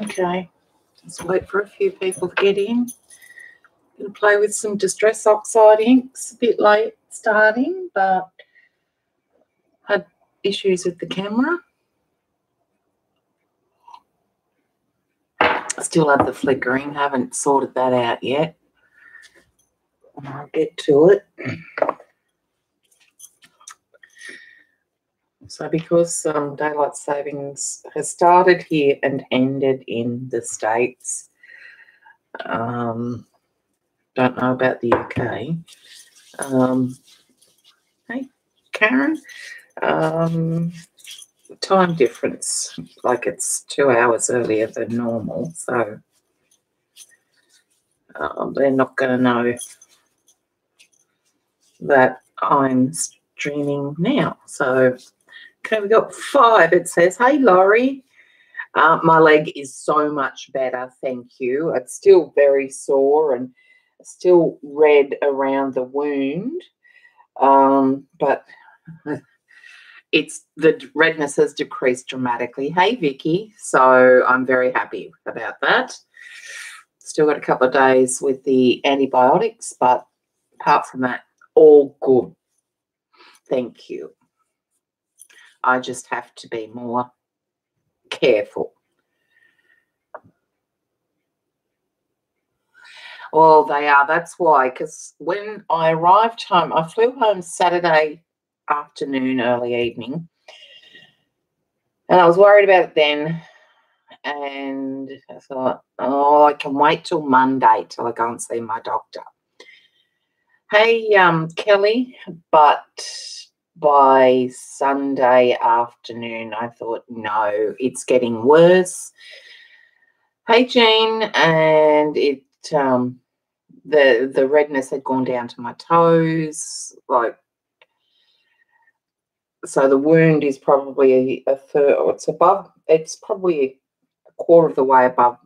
Okay, just wait for a few people to get in. Going to play with some Distress Oxide inks. A bit late starting, but had issues with the camera. I still have the flickering. Haven't sorted that out yet. I'll get to it. So because daylight savings has started here and ended in the States, don't know about the UK. Hey, Karen, time difference, like it's 2 hours earlier than normal, so they're not going to know that I'm streaming now. So, okay, we got 5. It says, hey, Laurie, my leg is so much better, thank you. It's still very sore and still red around the wound, but the redness has decreased dramatically. Hey, Vicky, so I'm very happy about that. Still got a couple of days with the antibiotics, but apart from that, all good. Thank you. I just have to be more careful. Well, they are. That's why, because when I arrived home, I flew home Saturday afternoon, early evening, and I was worried about it then, and I thought, oh, I can wait till Monday till I go and see my doctor. Hey, Kelly, but by Sunday afternoon, I thought, no, it's getting worse. Hey, Jean, and it the redness had gone down to my toes, like, so the wound is probably a third, or it's probably a quarter of the way above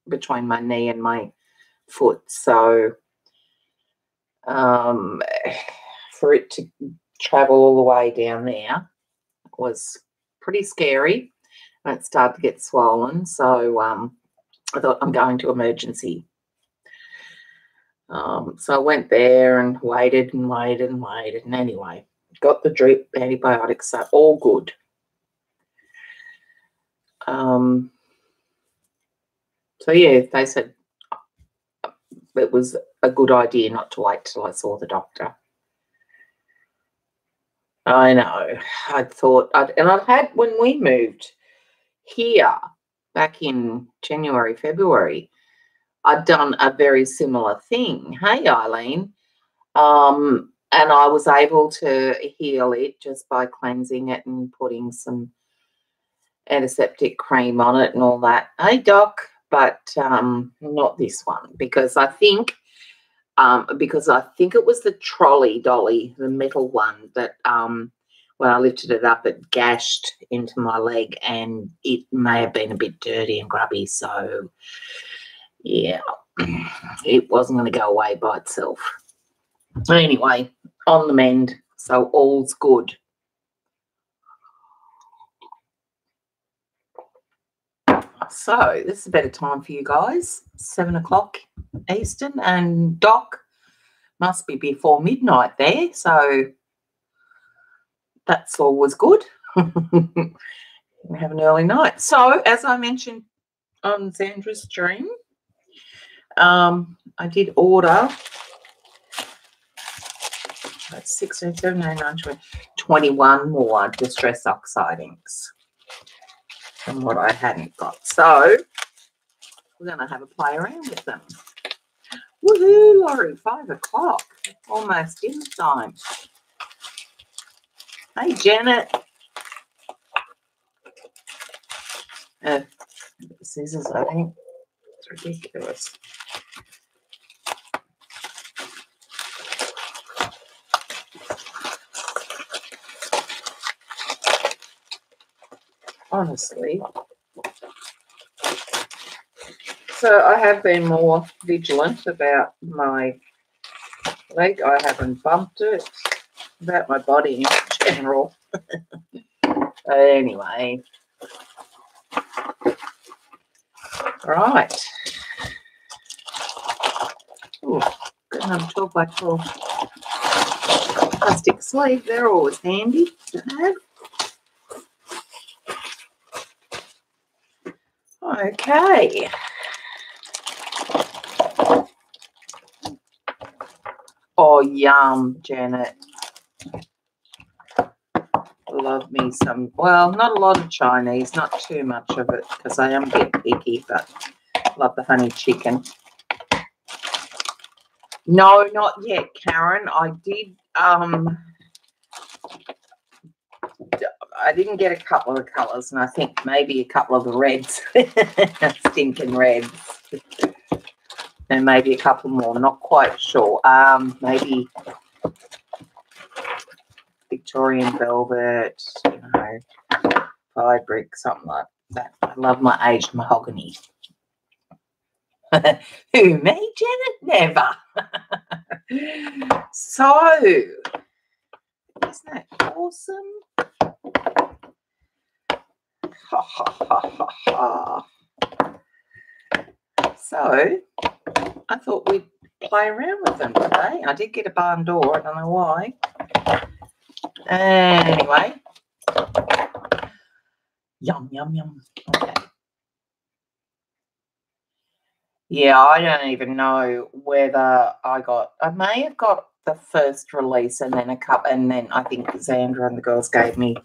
between my knee and my foot. So for it to travel all the way down there was pretty scary, and it started to get swollen. So I thought, I'm going to emergency. So I went there and waited and waited and waited, and anyway, got the drip antibiotics, so all good. So yeah, they said it was a good idea not to wait till I saw the doctor. I know. I'd thought, I'd had, when we moved here back in January, February, I'd done a very similar thing. Hey, Eileen. And I was able to heal it just by cleansing it and putting some antiseptic cream on it and all that. Hey, Doc, but not this one, because I think it was the trolley dolly, the metal one, that when I lifted it up, it gashed into my leg, and it may have been a bit dirty and grubby. So, yeah, it wasn't going to go away by itself. Anyway, on the mend, so all's good. So this is a better time for you guys, 7 o'clock Eastern, and Doc must be before midnight there, so that's always good. We have an early night. So as I mentioned on Sandra's stream, I did order 16, 17, 19, 21 more Distress Oxide inks from what I hadn't got. So we're going to have a play around with them. Woohoo, Laurie, 5 o'clock. Almost dinner time. Hey, Janet. Scissors, I think. It's ridiculous. Honestly. So I have been more vigilant about my leg. I haven't bumped it, about my body in general. Anyway, Right. Ooh, got another 12 by 12 plastic sleeve. They're always handy to have. Okay. Oh, yum, Janet. Love me some, well, not a lot of Chinese, not too much of it because I am a bit picky, but love the honey chicken. No, not yet, Karen. I didn't get a couple of colours, and I think maybe a couple of the reds, stinking reds, and maybe a couple more. Not quite sure. Maybe Victorian velvet, you know, fabric, something like that. I love my aged mahogany. Who, me, Janet? Never. So, isn't that awesome? Ha, ha, ha, ha, ha. So, I thought we'd play around with them today. I did get a barn door. I don't know why. Anyway. Yum, yum, yum. Okay. Yeah, I don't even know whether I may have got the first release and then a couple, and then I think Xandra and the girls gave me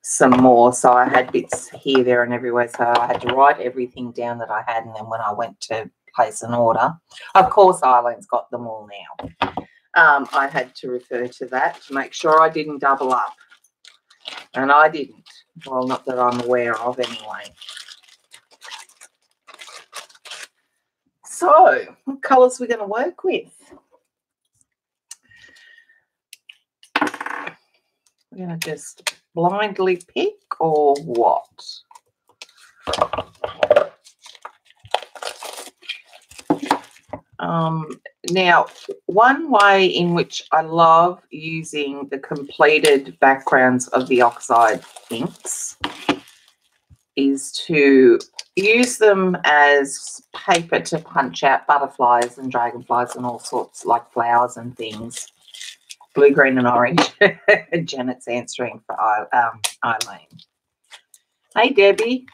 some more. So I had bits here, there, and everywhere. So I had to write everything down that I had, and then when I went to place an order, of course, Eileen's got them all now. I had to refer to that to make sure I didn't double up, and I didn't. Well, not that I'm aware of, anyway. So, what colours are we going to work with? We're going to just blindly pick, or what? Now, one way in which I love using the completed backgrounds of the Oxide inks is to use them as paper to punch out butterflies and dragonflies and all sorts, like flowers and things. Blue, green, and orange. Janet's answering for Eileen. Hey, Debbie.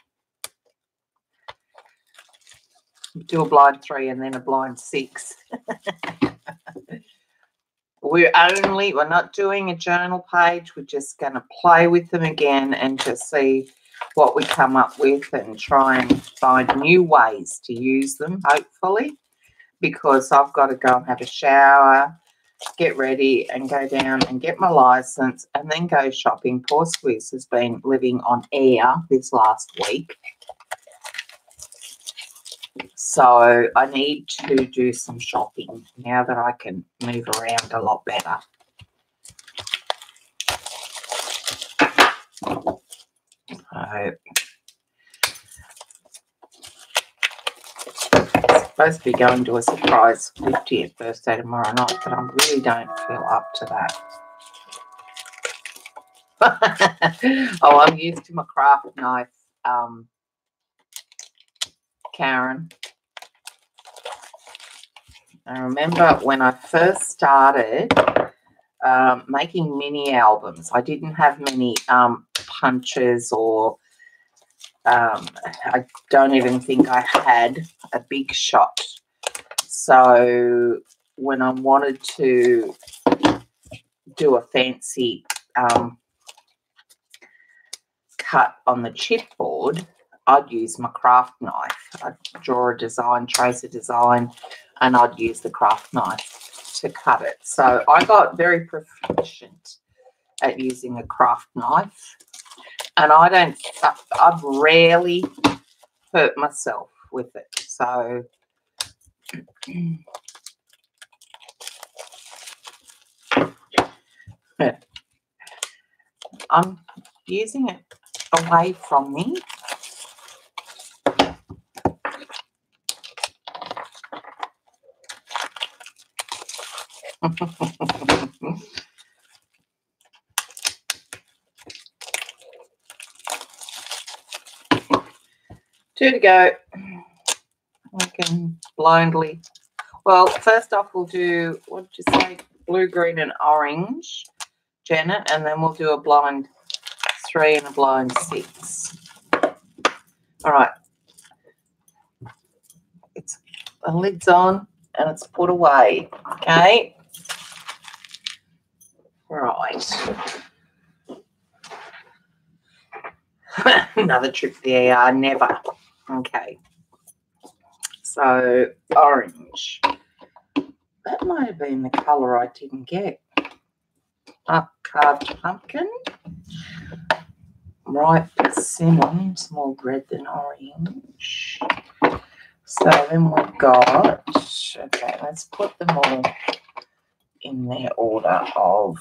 Do a blind 3 and then a blind 6. We're not doing a journal page. We're just going to play with them again and just see what we come up with and try and find new ways to use them, hopefully, because I've got to go and have a shower, get ready and go down and get my license and then go shopping. Poor Squiz has been living on air this last week. So I need to do some shopping now that I can move around a lot better. So, I'm supposed to be going to a surprise 50th birthday tomorrow night, but I really don't feel up to that. Oh, I'm used to my craft knife, Karen. I remember when I first started making mini albums, I didn't have many punches, or I don't even think I had a big shot. So when I wanted to do a fancy cut on the chipboard, I'd use my craft knife. I'd draw a design, trace a design, and I'd use the craft knife to cut it. So I got very proficient at using a craft knife, and I've rarely hurt myself with it. So I'm using it away from me. Two to go. can blindly. Well, first off, we'll do, what did you say? Blue, green, and orange, Janet, and then we'll do a blind 3 and a blind 6. All right. It's the lid's on and it's put away. Okay. Right. Another trip there. Never. Okay. So orange. That might have been the colour I didn't get. Carved pumpkin. Ripe persimmon. It's more red than orange. So then we've got, okay, let's put them all in their order of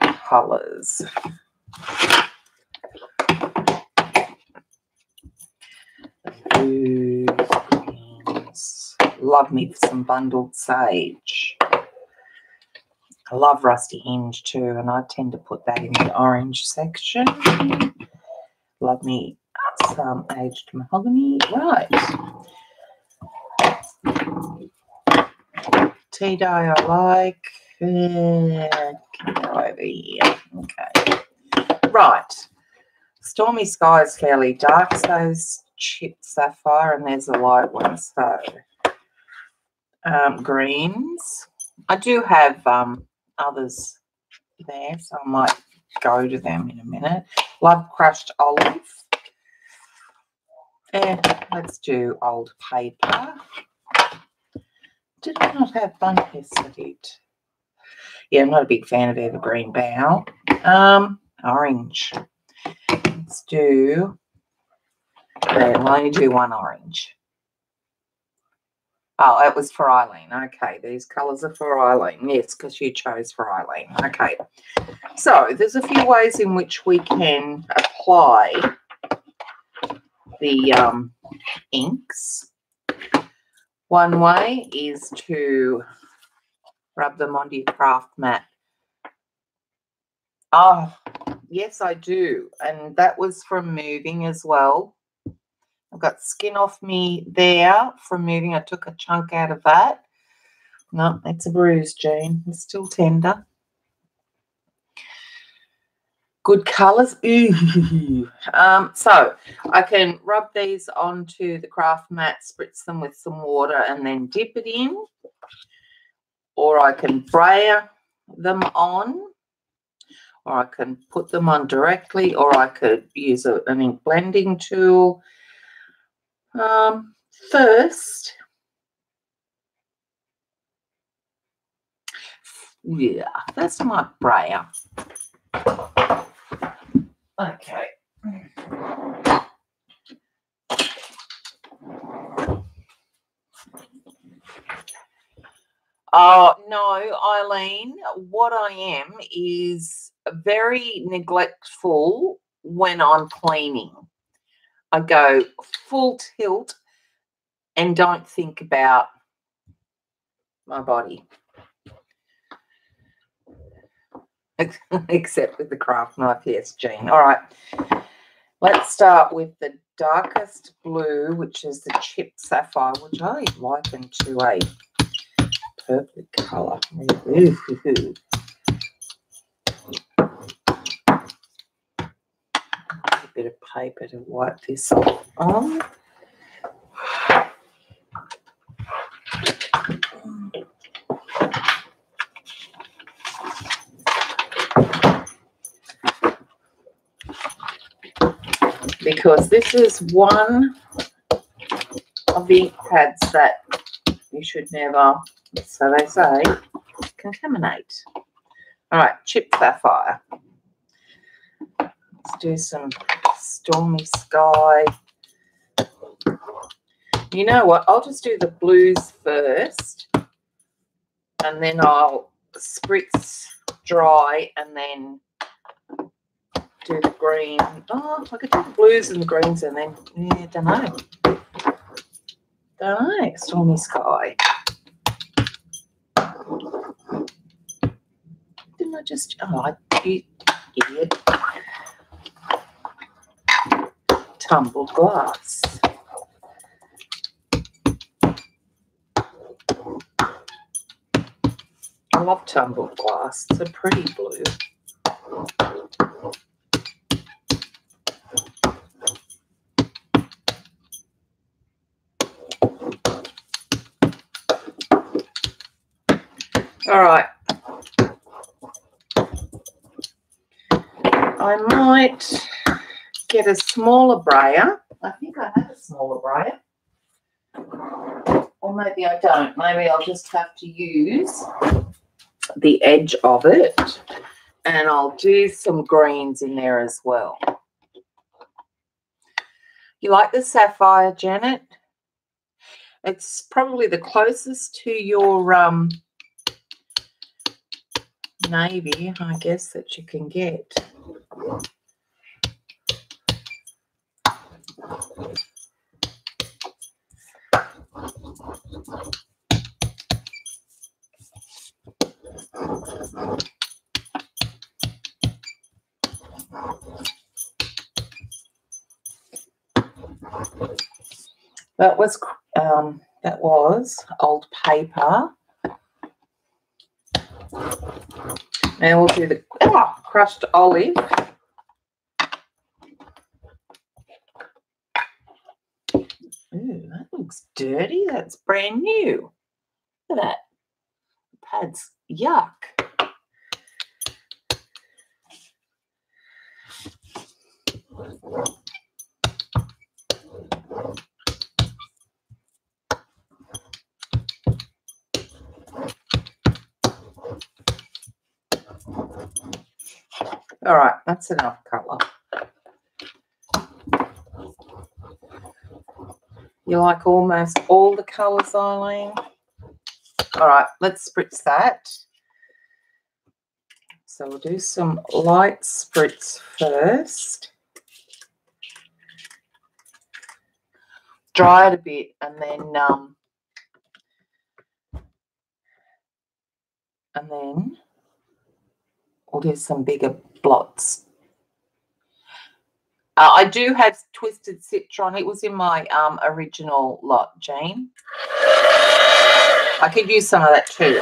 colours. Blues, greens. Love me some bundled sage. I love rusty hinge too, and I tend to put that in the orange section. Love me some aged mahogany. Right. Tea dye I like. Can go over here. Okay. Right. Stormy Sky is fairly dark. So's chipped sapphire, and there's a light one. So greens. I do have others there, so I might go to them in a minute. Love crushed olive. And let's do old paper. Did I not have Bunkus? I did. Yeah, I'm not a big fan of evergreen bough. Orange. Let's do, we'll only do one orange. Oh, it was for Eileen. Okay, these colours are for Eileen. Yes, because you chose for Eileen. Okay. So there's a few ways in which we can apply the inks. One way is to rub them onto your craft mat. Oh, yes, I do. And that was from moving as well. I've got skin off me there from moving. I took a chunk out of that. No, it's a bruise, Jean. It's still tender. Good colours. Ooh. So I can rub these onto the craft mat, spritz them with some water and then dip it in. Or I can brayer them on. Or I can put them on directly. Or I could use an ink blending tool. First, yeah, that's my brayer. Okay. Oh, no, Eileen, what I am is very neglectful when I'm cleaning. I go full tilt and don't think about my body. Except with the craft knife, yes, Jean. All right. Let's start with the darkest blue, which is the chipped sapphire, which I liken to a purple colour. A bit of paper to wipe this off on. Because this is one of the ink pads that you should never, so they say, contaminate. All right, chipped sapphire. Let's do some Stormy Sky. You know what? I'll just do the blues first, and then I'll spritz dry, and then do the green. Oh, I could do the blues and the greens, and then yeah, don't know. Stormy Sky. Didn't I just? Oh, you idiot! Tumbled glass. love tumbled glass. It's a pretty blue. All right. I might get a smaller brayer. I think I have a smaller brayer. Or maybe I don't. Maybe I'll just have to use the edge of it. And I'll do some greens in there as well. You like the sapphire, Janet? It's probably the closest to your navy, I guess, that you can get. That was old paper. Now we'll do the crushed olive. Ooh, that looks dirty. That's brand new. Look at that. The pad's yuck. All right, that's enough colour. You like almost all the colours, Eileen? All right, let's spritz that. So we'll do some light spritz first. Dry it a bit and then we'll do some bigger blots. I do have twisted citron. It was in my original lot, Jane. I could use some of that too.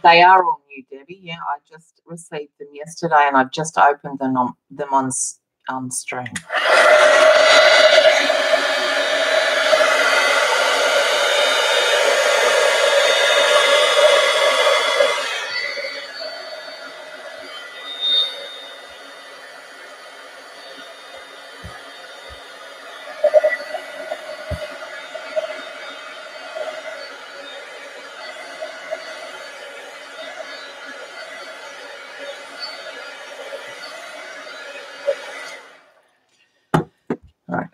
They are all new, Debbie. Yeah, I just received them yesterday and I've just opened them on stream.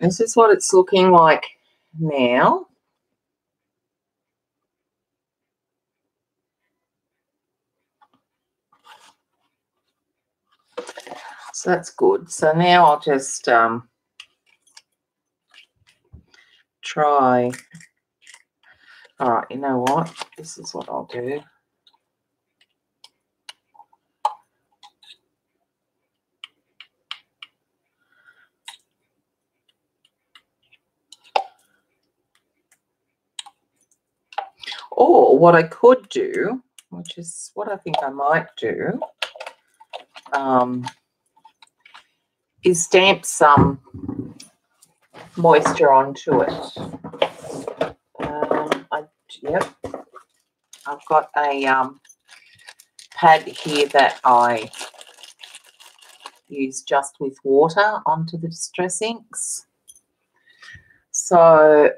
This is what it's looking like now. So that's good. So now I'll just try. All right, you know what? This is what I'll do. Or what I could do, which is what I think I might do, is stamp some moisture onto it. Yep, I've got a pad here that I use just with water onto the distress inks. So,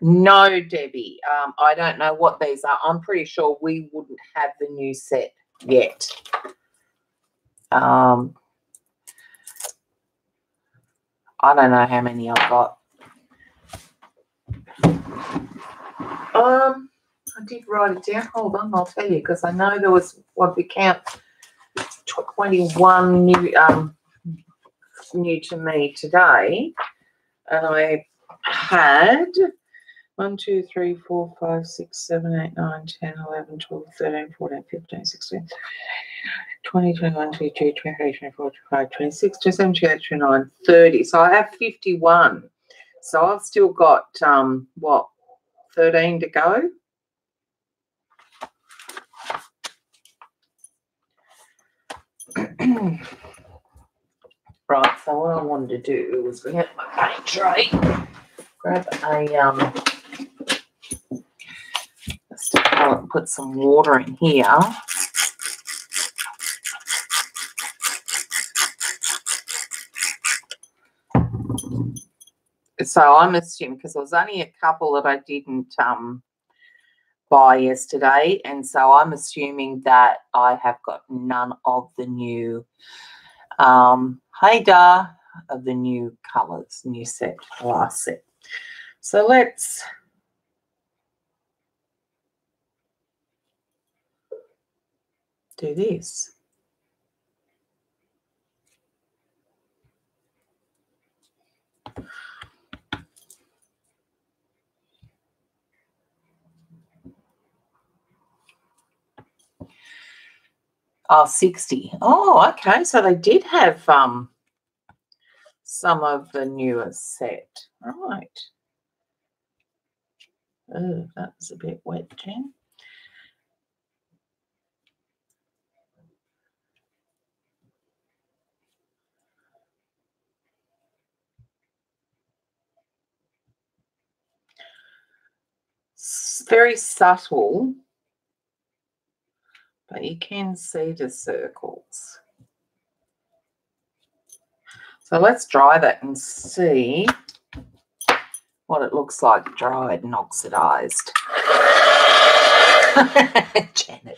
no, Debbie, I don't know what these are. I'm pretty sure we wouldn't have the new set yet. I don't know how many I've got. I did write it down. Hold on, I'll tell you, because I know there was, what we count, 21 new to me today, and I had 1, 2, 3, 4, 5, 6, 7, 8, 9, 10, 11, 12, 13, 14, 15, 16, 20, 21, 22, 23, 24, 25, 26, 27, 28, 29, 30. So I have 51. So I've still got, what, 13 to go? Right, so what I wanted to do was bring out my paint tray, grab a, just put some water in here. So I'm assuming, because there was only a couple that I didn't buy yesterday, and so I'm assuming that I have got none of the new of the new colours, new set, last set. So let's do this. Oh, 60. Oh, okay. So they did have some of the newer set. Right. Oh, that was a bit wet, Jen. It's very subtle, but you can see the circles. So let's dry that and see what it looks like dried and oxidized. Janet.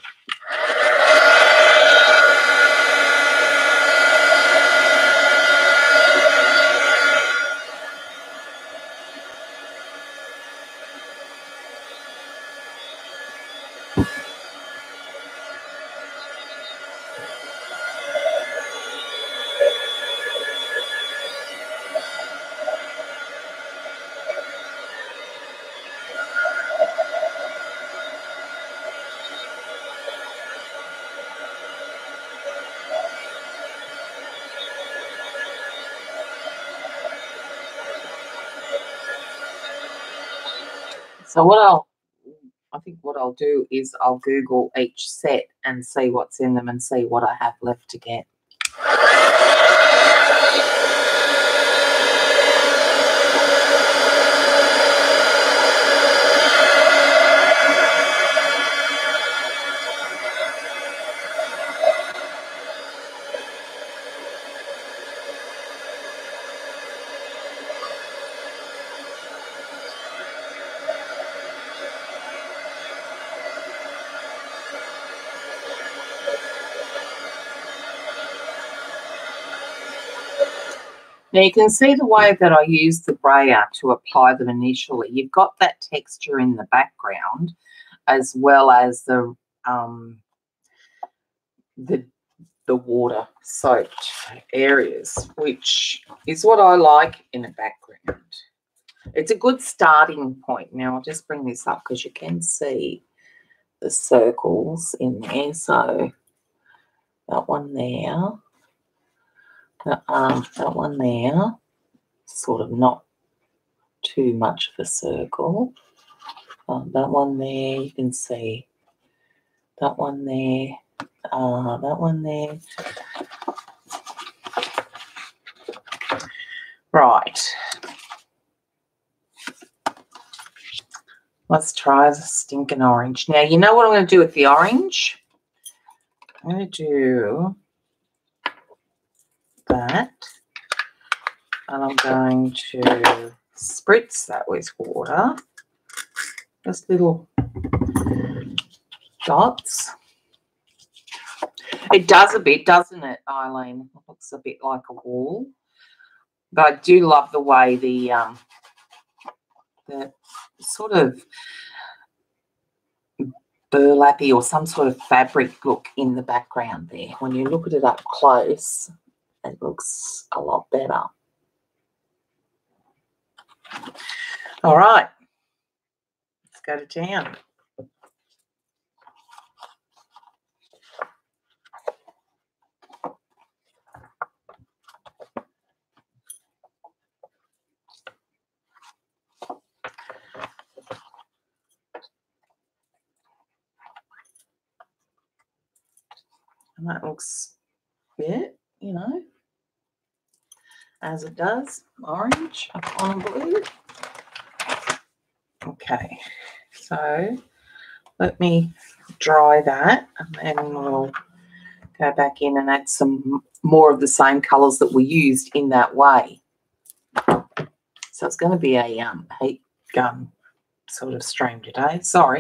So I think what I'll do is I'll Google each set and see what's in them and see what I have left to get. Now you can see the way that I use the brayer to apply them initially. You've got that texture in the background as well as the water soaked areas, which is what I like in the background. It's a good starting point. Now I'll just bring this up because you can see the circles in there. So that one there. That one there, sort of not too much of a circle. That one there, you can see that one there, that one there. Right. Let's try the stinking orange. Now, you know what I'm going to do with the orange? I'm going to do that, and I'm going to spritz that with water, just little dots. It does a bit, doesn't it, Eileen? It looks a bit like a wall. But I do love the way the sort of burlappy or some sort of fabric look in the background there. When you look at it up close, it looks a lot better. All right, let's go to town. And that looks a bit, you know, as it does, orange on blue. Okay, so let me dry that and then we'll go back in and add some more of the same colours that we used in that way. So it's going to be a heat gun sort of stream today. Sorry.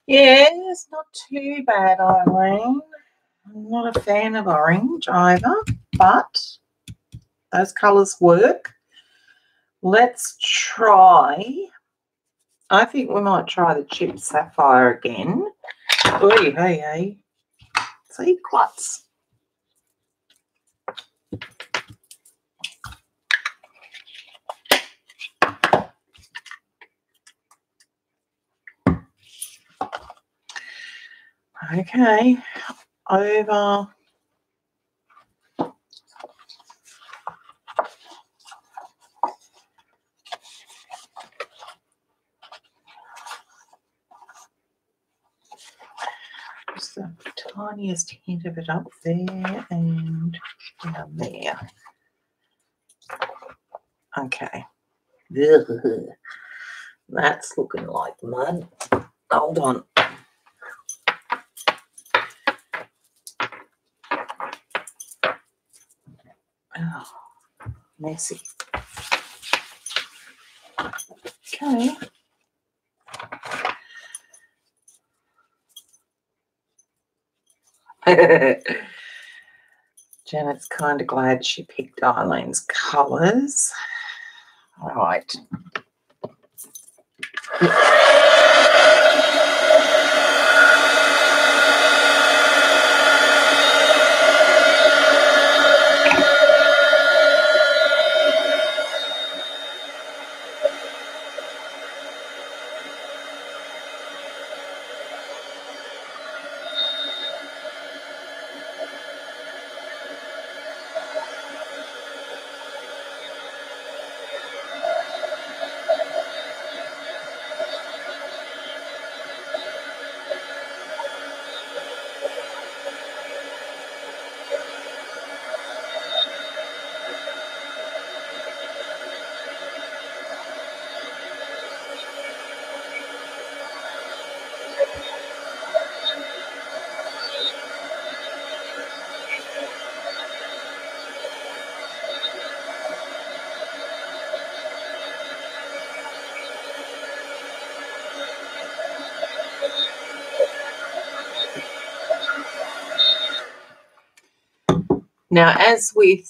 Yeah, it's not too bad, Eileen. I'm not a fan of orange either, but those colours work. Let's try, I think we might try the chip sapphire again. Oy, hey, hey. See, klutz. Okay, over. Just the tiniest hint of it up there and down there. Okay. Ugh. That's looking like mud. Hold on. Oh, messy. Okay. Janet's kind of glad she picked Eileen's colours. All right. Now, as with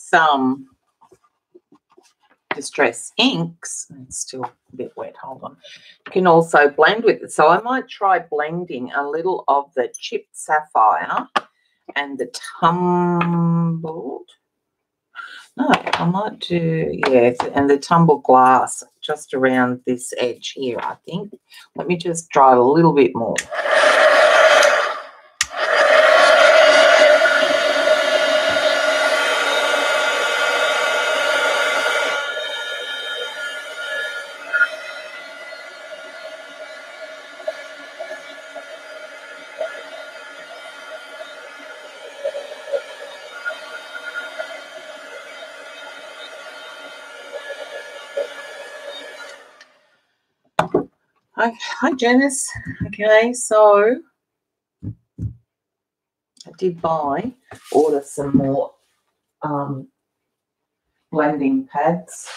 Distress inks, it's still a bit wet, hold on, you can also blend with it. So I might try blending a little of the chipped sapphire and the tumbled, no, I might do, yeah, and the tumbled glass just around this edge here, I think. Let me just dry a little bit more. Hi, Janice. Okay, so I did order some more blending pads.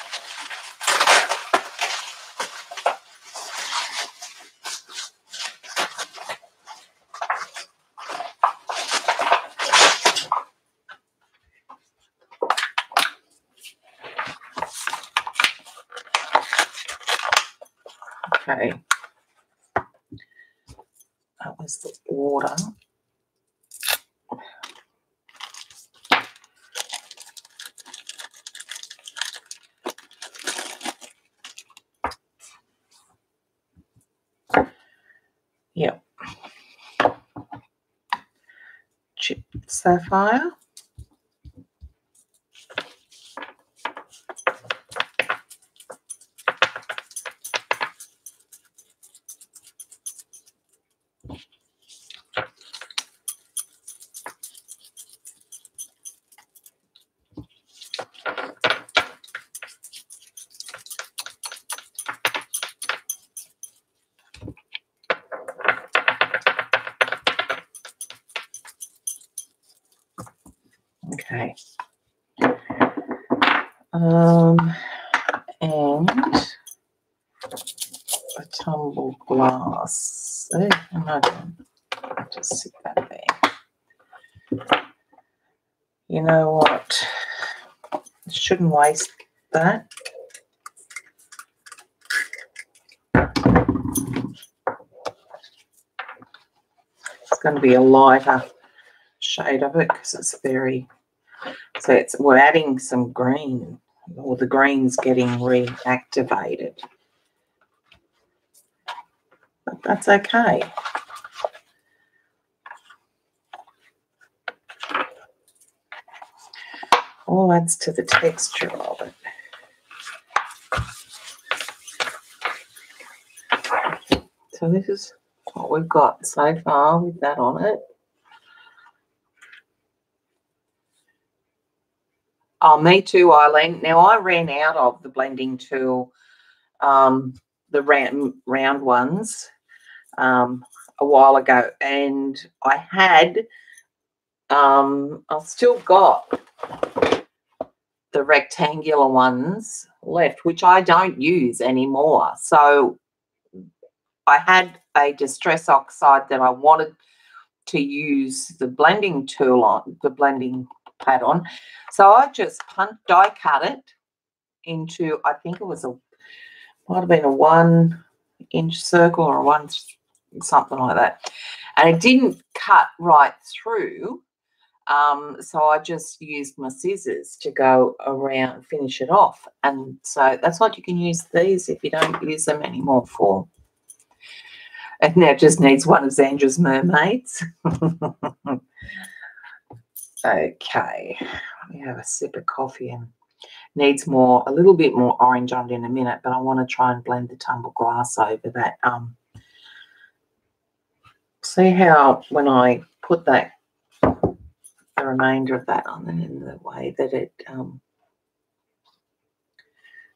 Okay, that was the order. Yep. Chip sapphire. Okay. And a tumbled glass. Oh, no, I'll just sit that there. You know what? Shouldn't waste that. It's going to be a lighter shade of it because it's very, so we're adding some green, or the green's getting reactivated. But that's okay. All adds to the texture of it. So this is what we've got so far with that on it. Oh, me too, Eileen. Now, I ran out of the blending tool, the round ones, a while ago, and I had, I've still got the rectangular ones left, which I don't use anymore. So I had a Distress Oxide that I wanted to use the blending tool on, the blending pad on. So I just die cut it into, I think it was might have been a 1-inch circle or something like that. And it didn't cut right through. So I just used my scissors to go around, finish it off. And so that's what you can use these if you don't use them anymore for. And now it just needs one of Zandra's mermaids. Okay, let me have a sip of coffee, and needs a little bit more orange on it in a minute, but I want to try and blend the tumbled glass over that. See how when I put that, the remainder of that on, and in the way that it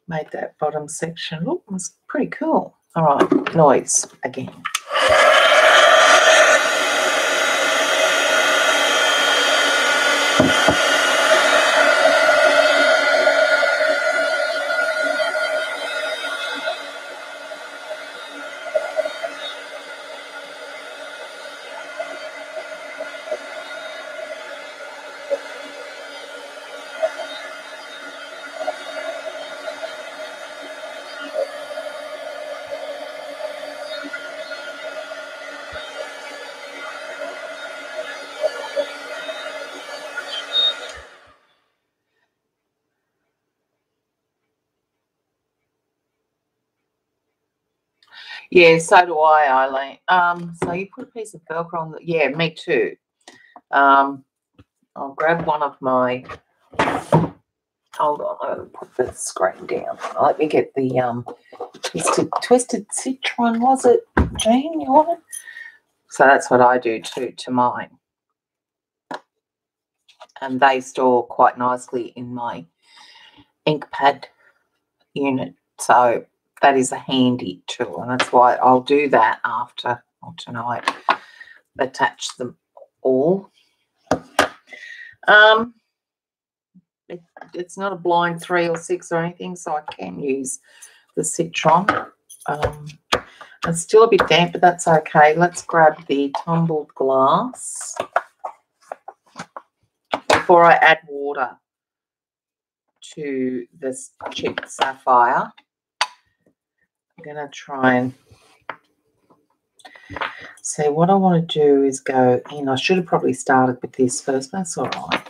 made that bottom section look, was pretty cool. All right, noise again. Yeah, so do I, Eileen. So you put a piece of Velcro on the, yeah, me too. I'll grab one of my, hold on, I'll put the screen down. Let me get the twisted citron, was it, Jean, you want it? So that's what I do too to mine. And they store quite nicely in my ink pad unit. So that is a handy tool, and that's why I'll do that after or tonight. Attach them all. It's not a blind 3 or 6 or anything, so I can use the citron. It's still a bit damp, but that's okay. Let's grab the tumbled glass before I add water to this chipped sapphire. I'm going to try and see what I want to do is go in. I should have probably started with this first, but that's all right.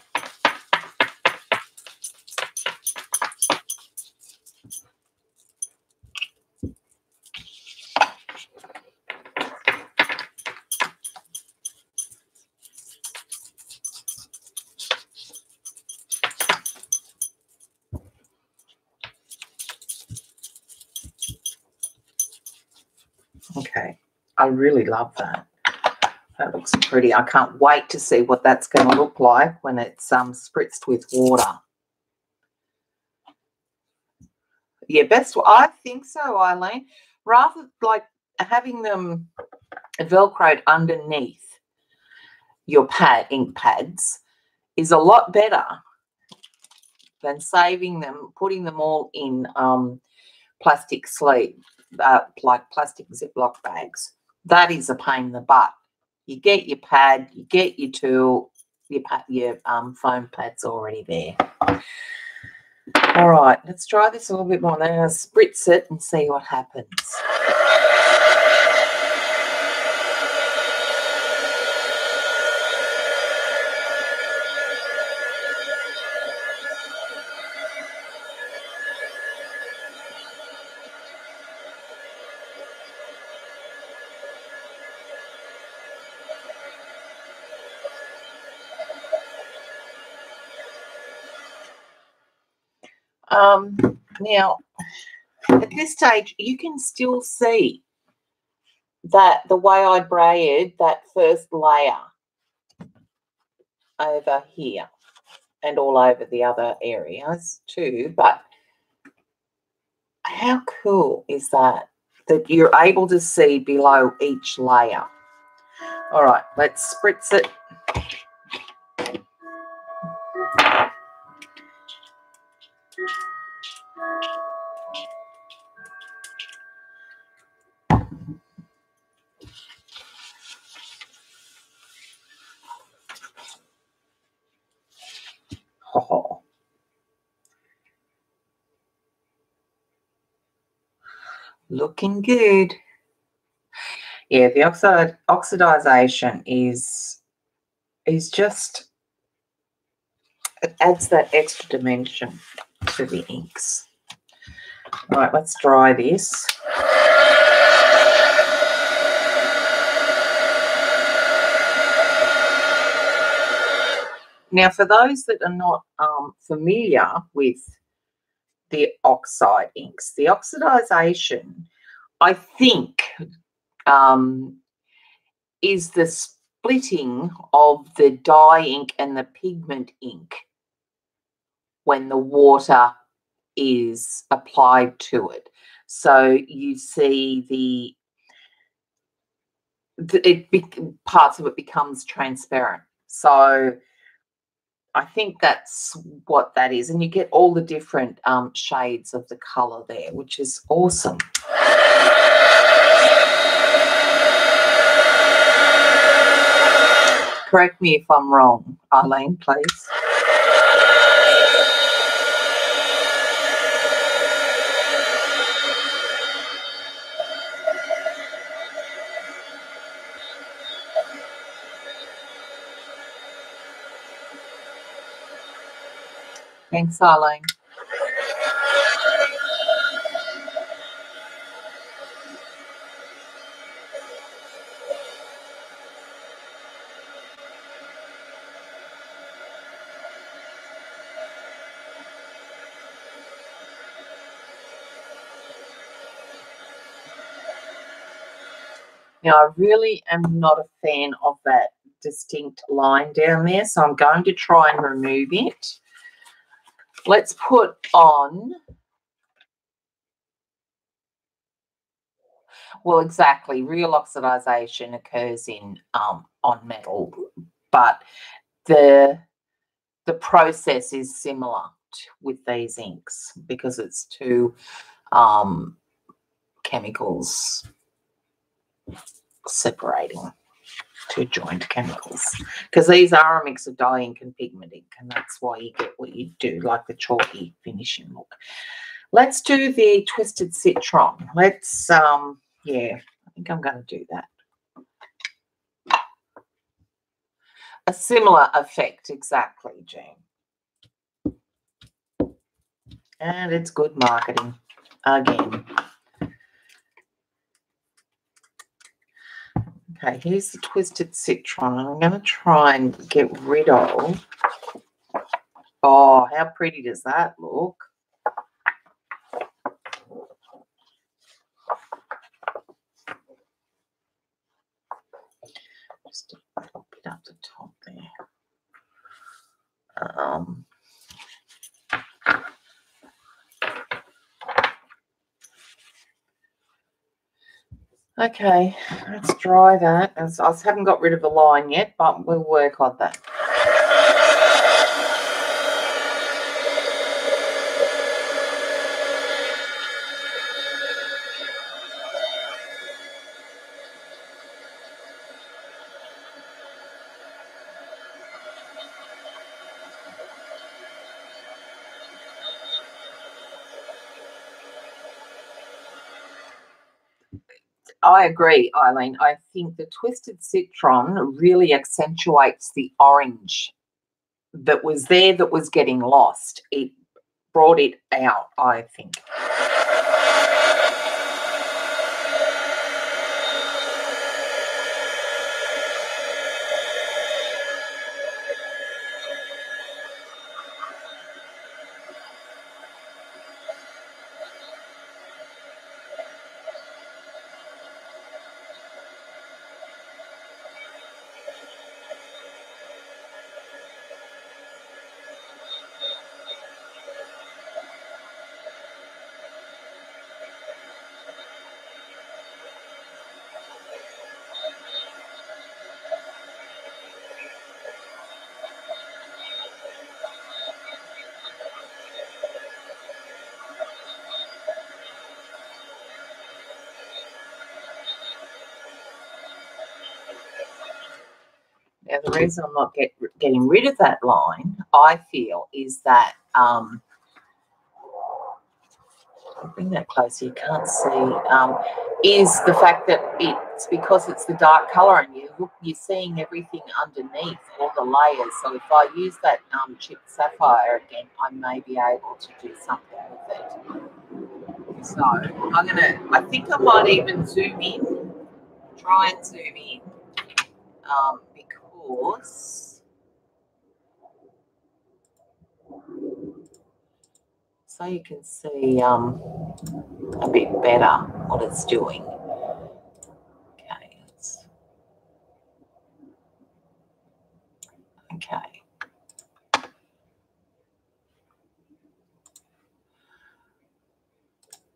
Okay, I really love that. That looks pretty. I can't wait to see what that's going to look like when it's spritzed with water. Yeah, best. I think so, Eileen. Rather like having them Velcroed underneath your ink pads is a lot better than saving them, putting them all in plastic sleeve, like plastic Ziploc bags. That is a pain in the butt. You get your pad, you get your tool, your foam pad's already there. All right, let's try this a little bit more. Then I'll spritz it and see what happens. Now, at this stage, you can still see that the way I braided that first layer over here and all over the other areas too, but how cool is that you're able to see below each layer? All right, let's spritz it. Oh. Looking good. Yeah, the oxidization is just, it adds that extra dimension to the inks. All right, let's dry this. Now, for those that are not familiar with the Oxide inks, the oxidization, I think, is the splitting of the dye ink and the pigment ink when the water is applied to it. So you see parts of it becomes transparent. So I think that's what that is. And you get all the different shades of the colour there, which is awesome. Correct me if I'm wrong, Eileen, please. Thanks, Eileen. Now, I really am not a fan of that distinct line down there, so I'm going to try and remove it. Let's put on, well, exactly, real oxidization occurs in on metal, but the process is similar with these inks because it's two chemicals separating, two joined chemicals, because these are a mix of dye ink and pigment ink, and that's why you get what you do, like the chalky finishing look. Let's do the Twisted Citron. Let's yeah, I think I'm going to do that. A similar effect, exactly, Jean. And it's good marketing again. Okay, here's the Twisted Citron. I'm going to try and get rid of. Oh, how pretty does that look? Just a little bit up the top there. Okay, let's dry that. I haven't got rid of the line yet, but we'll work on that. I agree, Eileen. I think the Twisted Citron really accentuates the orange that was there that was getting lost. It brought it out, I think. Now, the reason I'm not getting rid of that line, I feel, is that I'll bring that closer, you can't see, is the fact that it's because it's the dark colour and you're seeing everything underneath, all the layers. So if I use that chipped sapphire again, I may be able to do something with it. So I think I might even zoom in, try and zoom in, because so you can see a bit better what it's doing. Okay.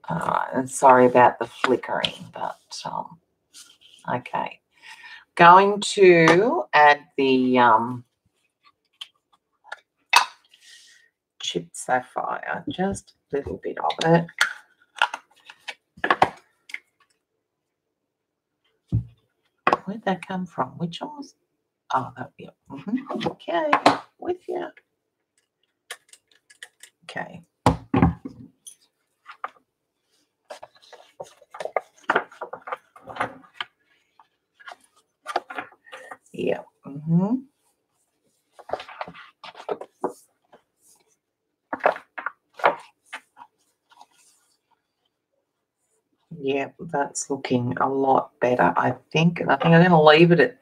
All right, and sorry about the flickering, but okay. Going to add the chipped sapphire, just a little bit of it. Where'd that come from? Which one was? Oh, that, yeah. Okay, with you. Okay. Yeah. Yeah, that's looking a lot better, I think. And I think I'm going to leave it at,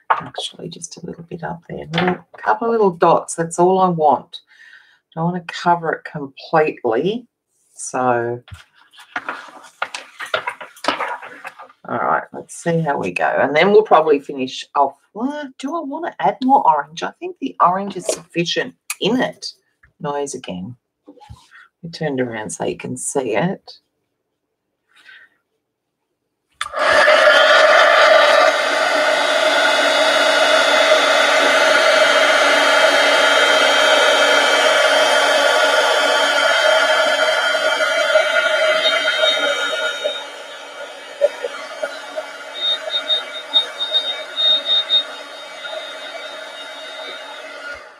actually, just a little bit up there. A couple of little dots, that's all I want. Don't want to cover it completely. So All right, let's see how we go. And then we'll probably finish off. Well, do I want to add more orange? I think the orange is sufficient in it. Noise again. We turned around so you can see it.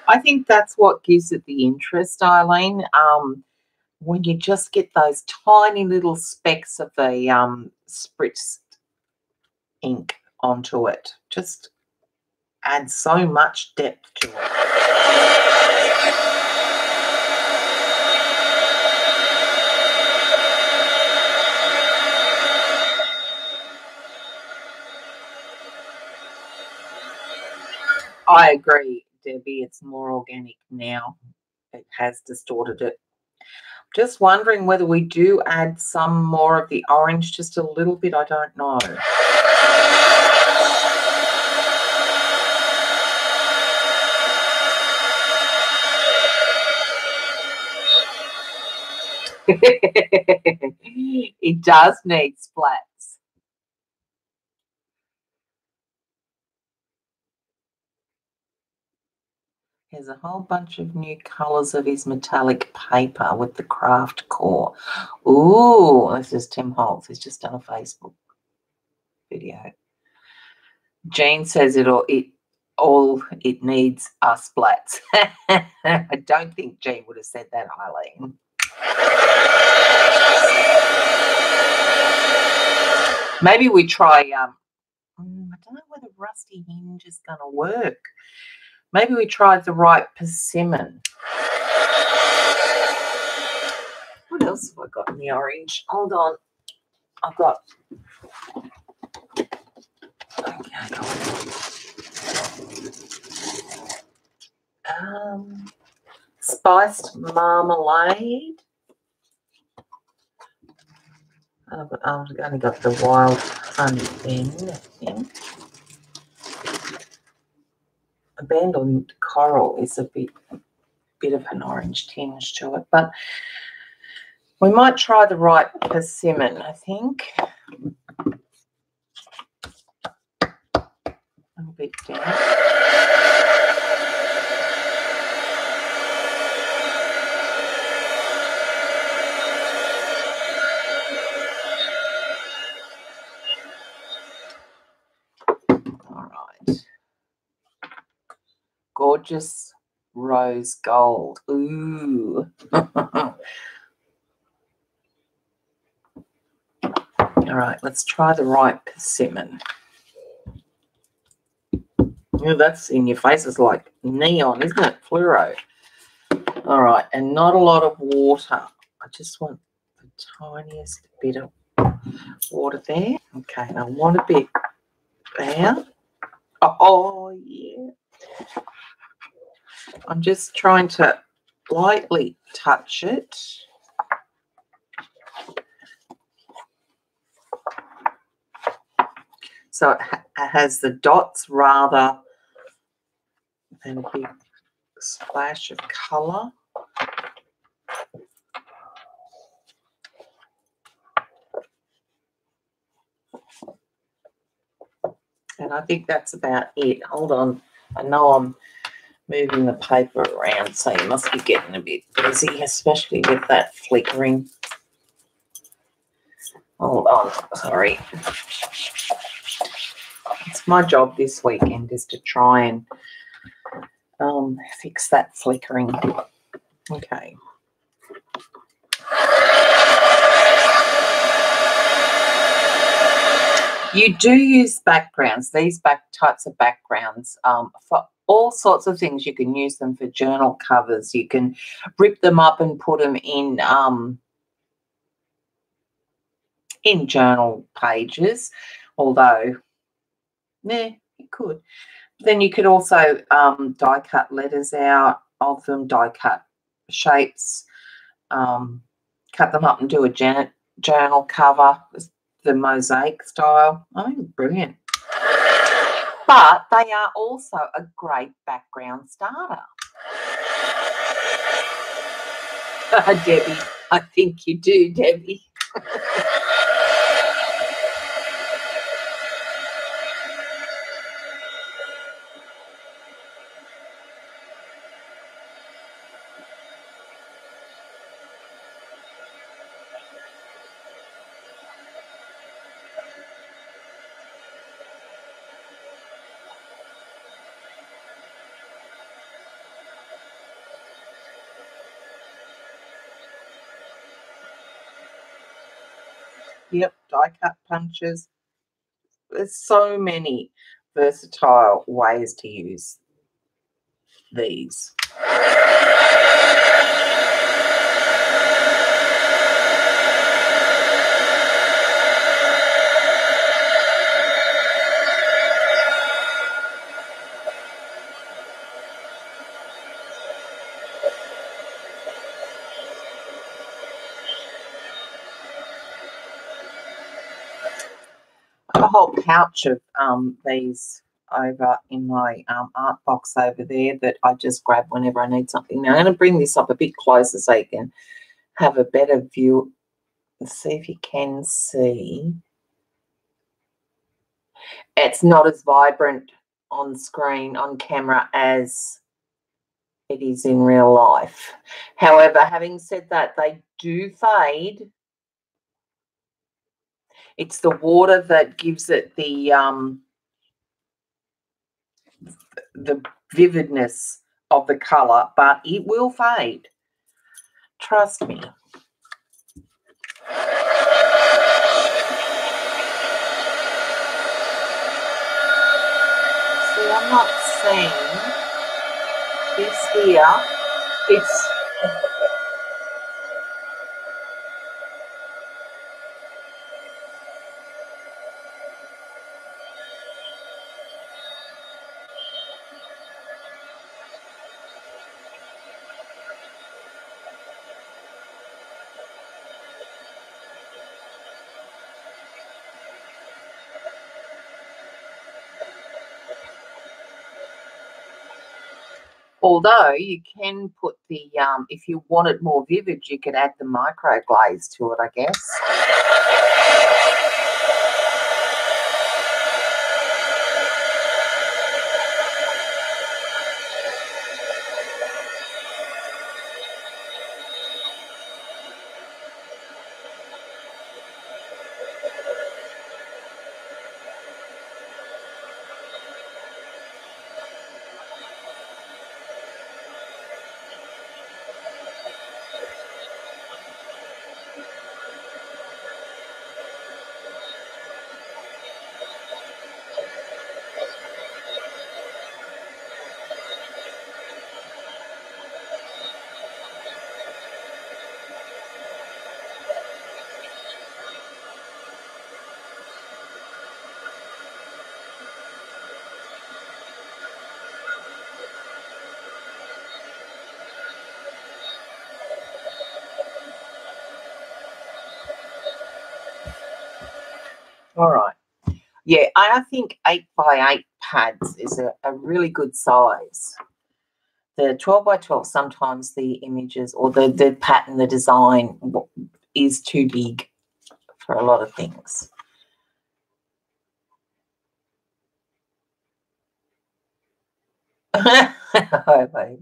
I think that's what gives it the interest, Eileen. When you just get those tiny little specks of the spritzed ink onto it, just adds so much depth to it. I agree, Debbie. It's more organic now. It has distorted it. Just wondering whether we do add some more of the orange, just a little bit. I don't know. It does need splats. There's a whole bunch of new colours of his metallic paper with the craft core. Ooh, this is Tim Holtz. He's just done a Facebook video. Jane says all it needs are splats. I don't think Jane would have said that, Eileen. Maybe we try, I don't know whether Rusty Hinge is going to work. Maybe we tried the right persimmon. What else have I got in the orange? Hold on. I've got... Okay. Spiced marmalade. I've only got the wild honey blend, I think. Abandoned coral is a bit of an orange tinge to it, but we might try the right persimmon, I think. A little bit down. All right. Gorgeous rose gold. Ooh. All right, let's try the right persimmon. Oh, that's in your face. It's like neon, isn't it? Fluoro. All right, and not a lot of water. I just want the tiniest bit of water there. Okay, and I want a bit there. Oh, yeah. I'm just trying to lightly touch it. So it has the dots rather than a big splash of colour. And I think that's about it. Hold on. I know I'm moving the paper around, so you must be getting a bit busy, especially with that flickering. Hold on. Sorry. It's my job this weekend is to try and fix that flickering. Okay. You do use backgrounds, these types of backgrounds, for all sorts of things. You can use them for journal covers. You can rip them up and put them in journal pages, although, yeah, you could. Then you could also die cut letters out of them, die cut shapes, cut them up and do a journal cover. the mosaic style. I think brilliant. But they are also a great background starter. Debbie, I think you do, Debbie. Yep, die cut punches. There's so many versatile ways to use these. A whole pouch of these over in my art box over there that I just grab whenever I need something. Now I'm going to bring this up a bit closer so you can have a better view. Let's see if you can see. It's not as vibrant on screen, on camera, as it is in real life. However, having said that, they do fade. It's the water that gives it the vividness of the colour, but it will fade. Trust me. See, I'm not seeing this here. It's although you can put the, if you want it more vivid, you could add the micro glaze to it, I guess. All right. Yeah, I think 8x8 pads is a really good size. The 12x12, sometimes the images or the pattern, the design is too big for a lot of things. Hi, babe.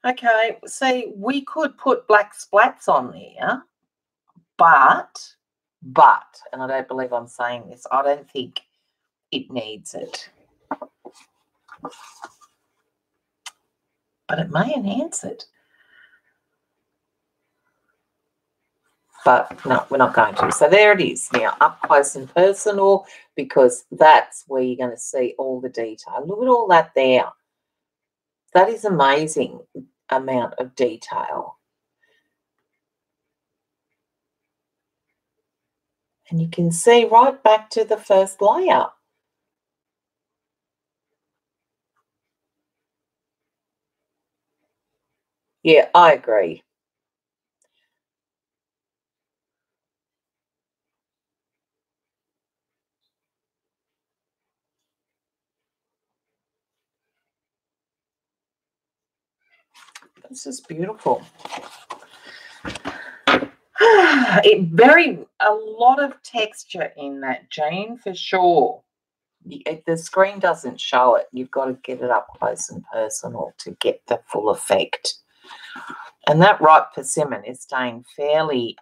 Okay, see, we could put black splats on there, but, and I don't believe I'm saying this, I don't think it needs it. But it may enhance it. But no, we're not going to. So there it is now, up close and personal, because that's where you're going to see all the detail. Look at all that there. That is amazing amount of detail. And you can see right back to the first layer. Yeah, I agree. This is beautiful. A lot of texture in that, Jane, for sure. The screen doesn't show it. You've got to get it up close and personal to get the full effect. And that ripe persimmon is staying fairly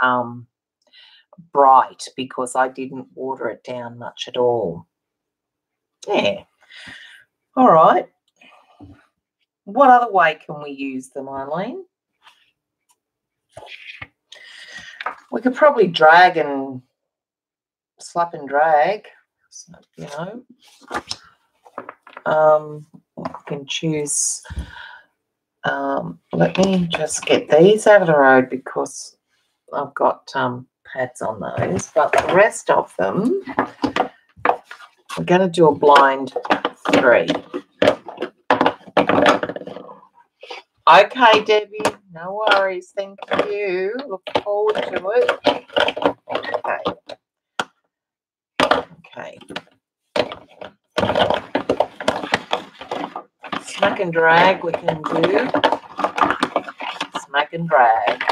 bright because I didn't water it down much at all. Yeah. All right. What other way can we use them, Eileen? We could probably drag and slap and drag. So, you know, we can choose. Let me just get these out of the road because I've got pads on those. But the rest of them, we're going to do a blind 3. Okay, Debbie, no worries. Thank you. Look forward to it. Okay. Smack and drag we can do. Smack and drag.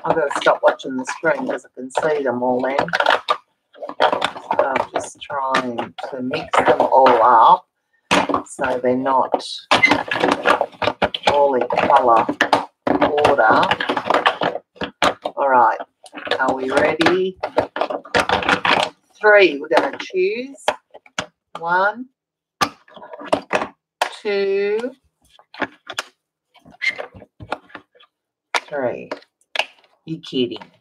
I've got to stop watching the screen because I can see them all then. So I'm just trying to mix them all up so they're not all in colour order. All right, are we ready? 3, we're going to choose. 1, 2, 3. You're kidding.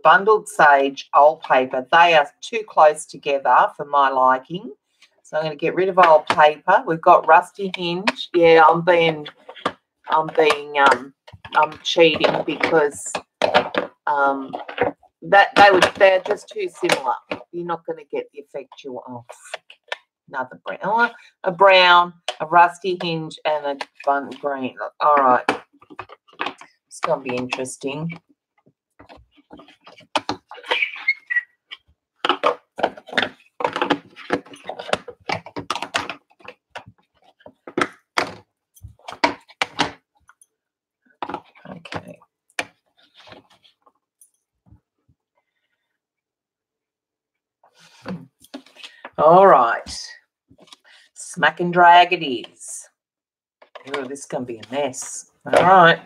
Bundled sage, old paper. They are too close together for my liking. So I'm going to get rid of old paper. We've got rusty hinge. Yeah, I'm cheating because they're just too similar. You're not going to get the effect you want. Oh, another brown. A brown, a rusty hinge, and a bun green. All right. It's going to be interesting. Okay. All right. Smack and drag it is. Oh, this is going to be a mess. All right.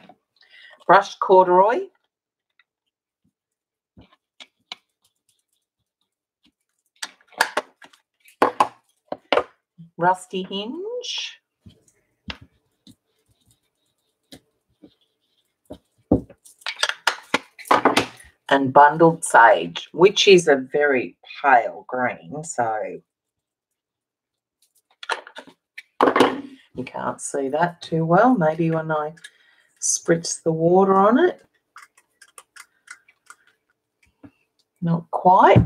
Brushed corduroy. Rusty hinge. And bundled sage, which is a very pale green, so you can't see that too well. Maybe when I spritz the water on it. Not quite.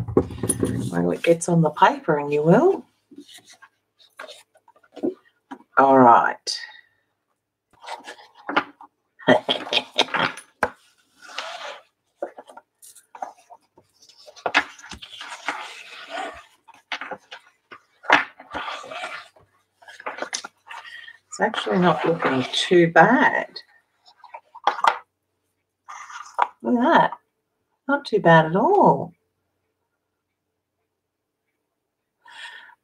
When it gets on the paper, and you will. All right. It's actually not looking too bad. Look at that. Not too bad at all.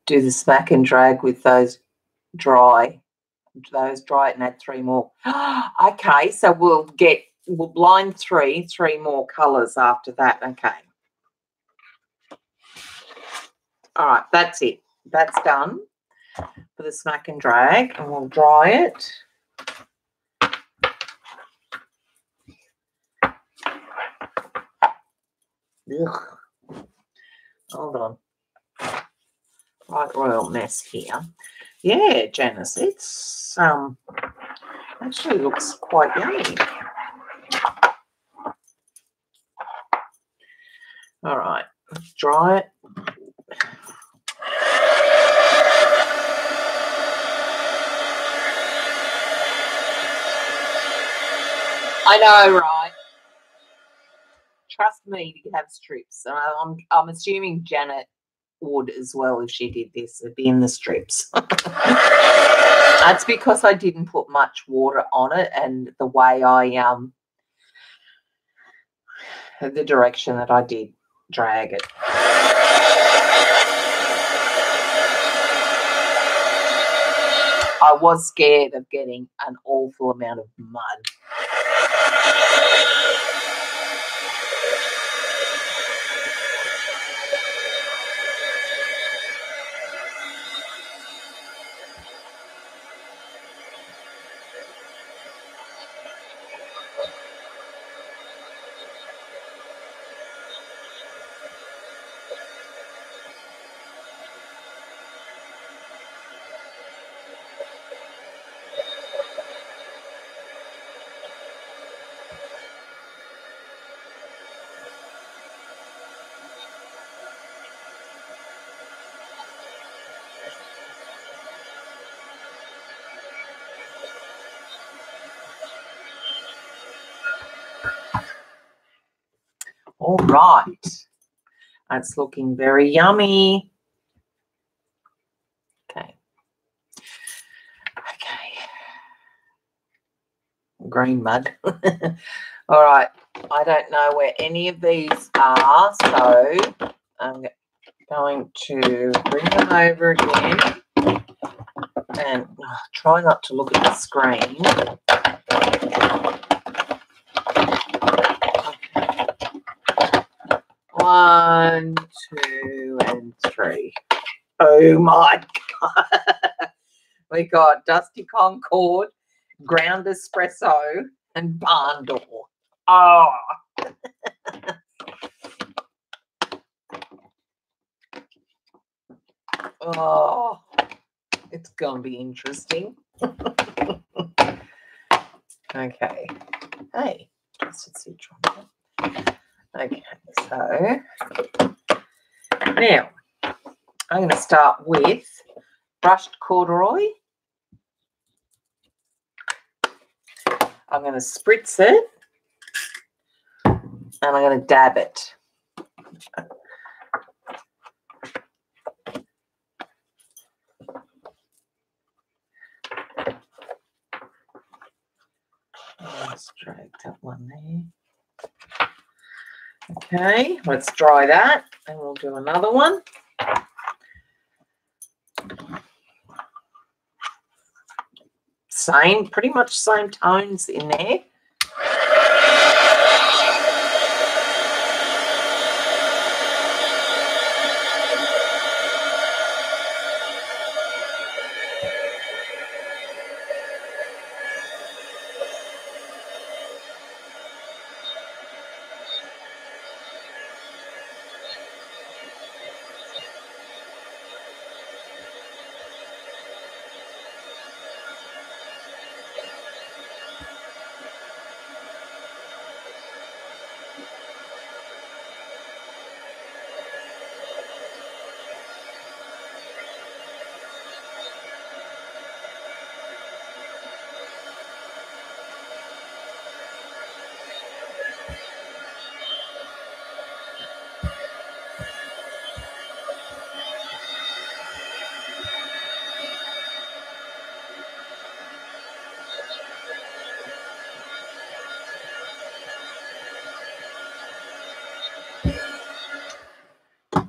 Do the smack and drag with those dry and add 3 more. Okay, so we'll blind 3 more colours after that. Okay. All right, that's it. That's done for the smack and drag, and we'll dry it. Ugh. Hold on. Right royal mess here. Yeah, Janice, it's actually looks quite yummy. All right, let's dry it. I know, right? Trust me to have strips. I'm assuming Janet would as well if she did this. It'd be in the strips. That's because I didn't put much water on it, and the way I the direction that I did drag it. I was scared of getting an awful amount of mud. All right. That's looking very yummy. Okay. Okay. Green mud. All right. I don't know where any of these are, so I'm going to bring them over again and try not to look at the screen. One, two, and three. Oh my God. We got Dusty Concord, ground espresso, and barn door. Oh. Oh, it's going to be interesting. Okay. Hey, just a citron. Okay, so now I'm going to start with brushed corduroy. I'm going to spritz it and I'm going to dab it. Let's drag that one there. Okay, let's dry that and we'll do another one. Same, pretty much same tones in there.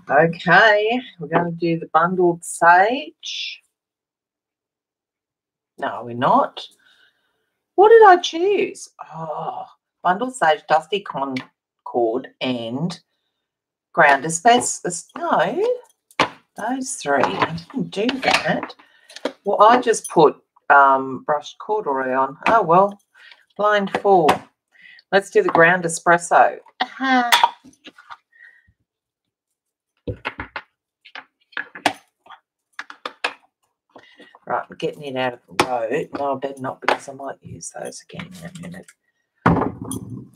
Okay, we're going to do the bundled sage. No, we're not. What did I choose? Oh, bundled sage, dusty concord, and ground asbestos. No, those three. I didn't do that. Well, I just put brushed corduroy on. Oh, well, blind fool. Let's do the ground espresso. Right, I'm getting it out of the road. No, I better not because I might use those again in a minute.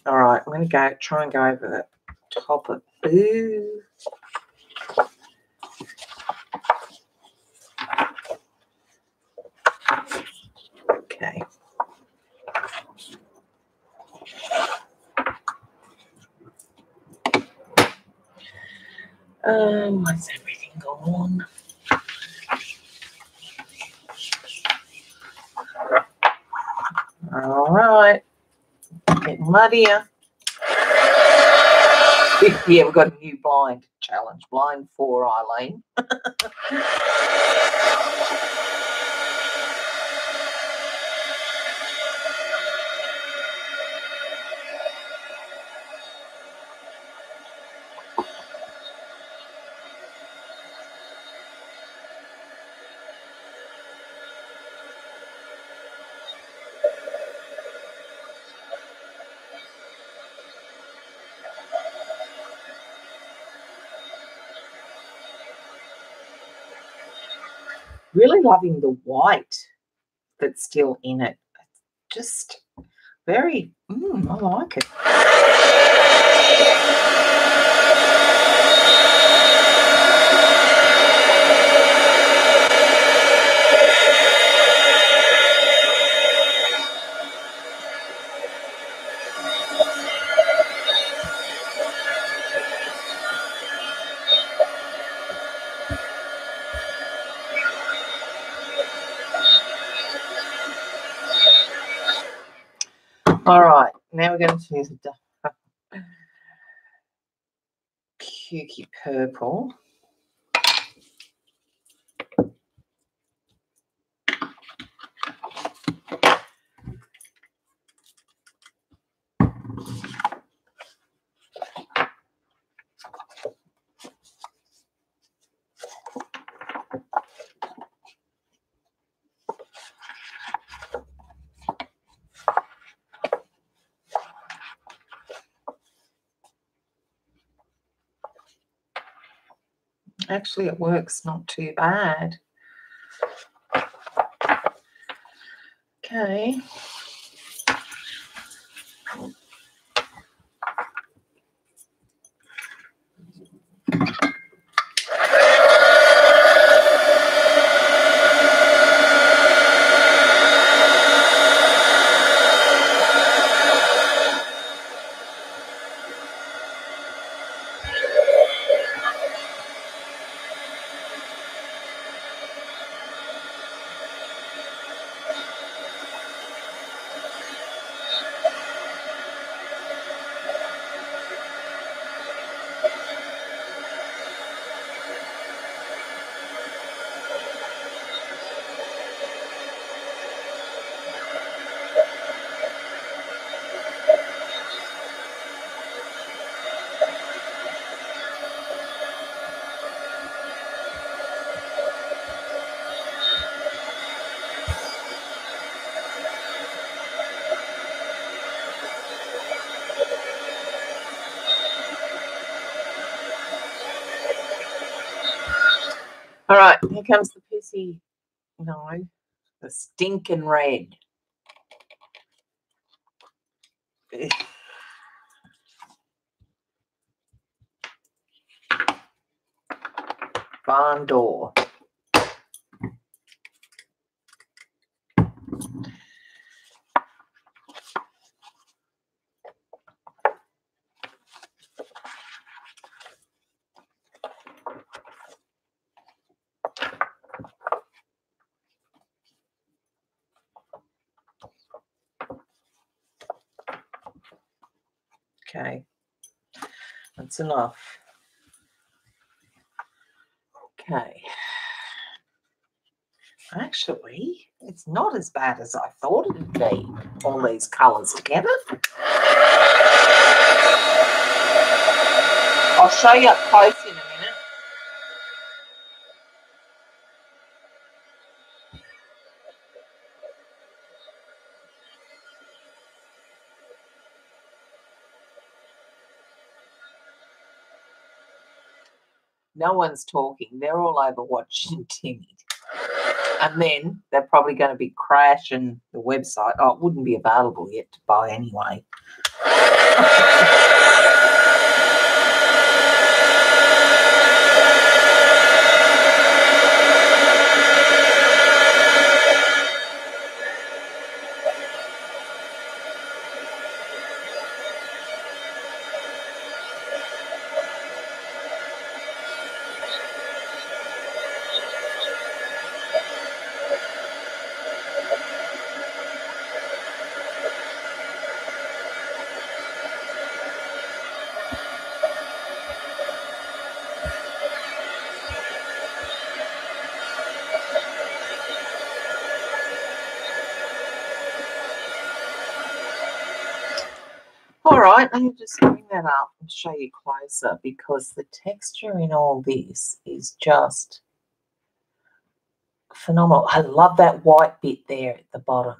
All right, I'm going to try and go over the top of boo. Okay. What's everything going on? All right. Getting muddier. Yeah, we've got a new blind challenge. Blind 4, Eileen. Really loving the white that's still in it. Just very, I like it. All right, now we're going to use the cukey purple. Actually, it works not too bad. Okay. All right, here comes the pissy, the stinking red. Barn door. Okay, that's enough. Okay. Actually, it's not as bad as I thought it would be, all these colours together. I'll show you up close in a minute. No one's talking. They're all over watching Timmy. And then they're probably going to be crashing the website. Oh, it wouldn't be available yet to buy anyway. right? Let me just bring that up and show you closer because the texture in all this is just phenomenal. I love that white bit there at the bottom.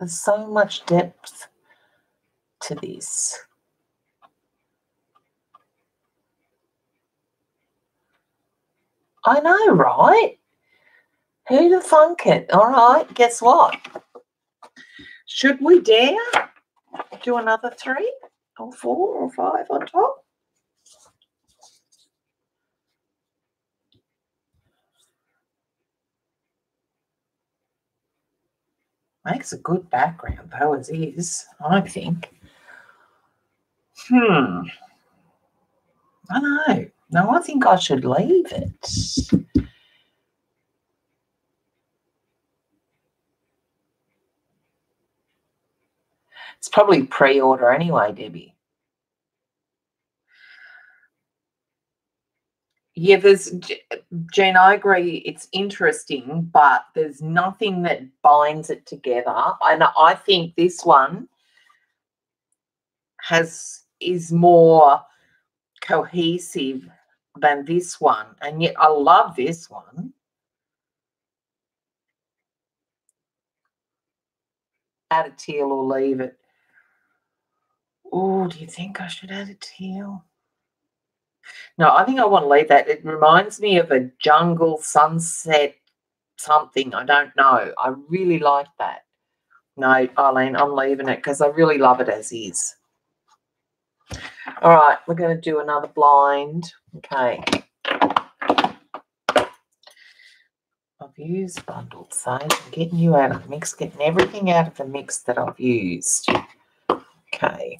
There's so much depth to this. I know, right? Who'd have thunk it? All right, guess what? Should we dare do another 3 or 4 or 5 on top? Makes a good background, though, as is, I think. I know. No, I think I should leave it. It's probably pre-order anyway, Debbie. Yeah, Jen, I agree. It's interesting, but there's nothing that binds it together. And I think this one is more cohesive than this one, and yet I love this one. Add a teal or leave it. Oh, do you think I should add a teal? No, I think I want to leave that. It reminds me of a jungle sunset something. I don't know. I really like that. No, Eileen, I'm leaving it because I really love it as is. All right, we're going to do another blind. Okay. I've used bundled sage. I'm getting you out of the mix, getting everything out of the mix that I've used. Okay.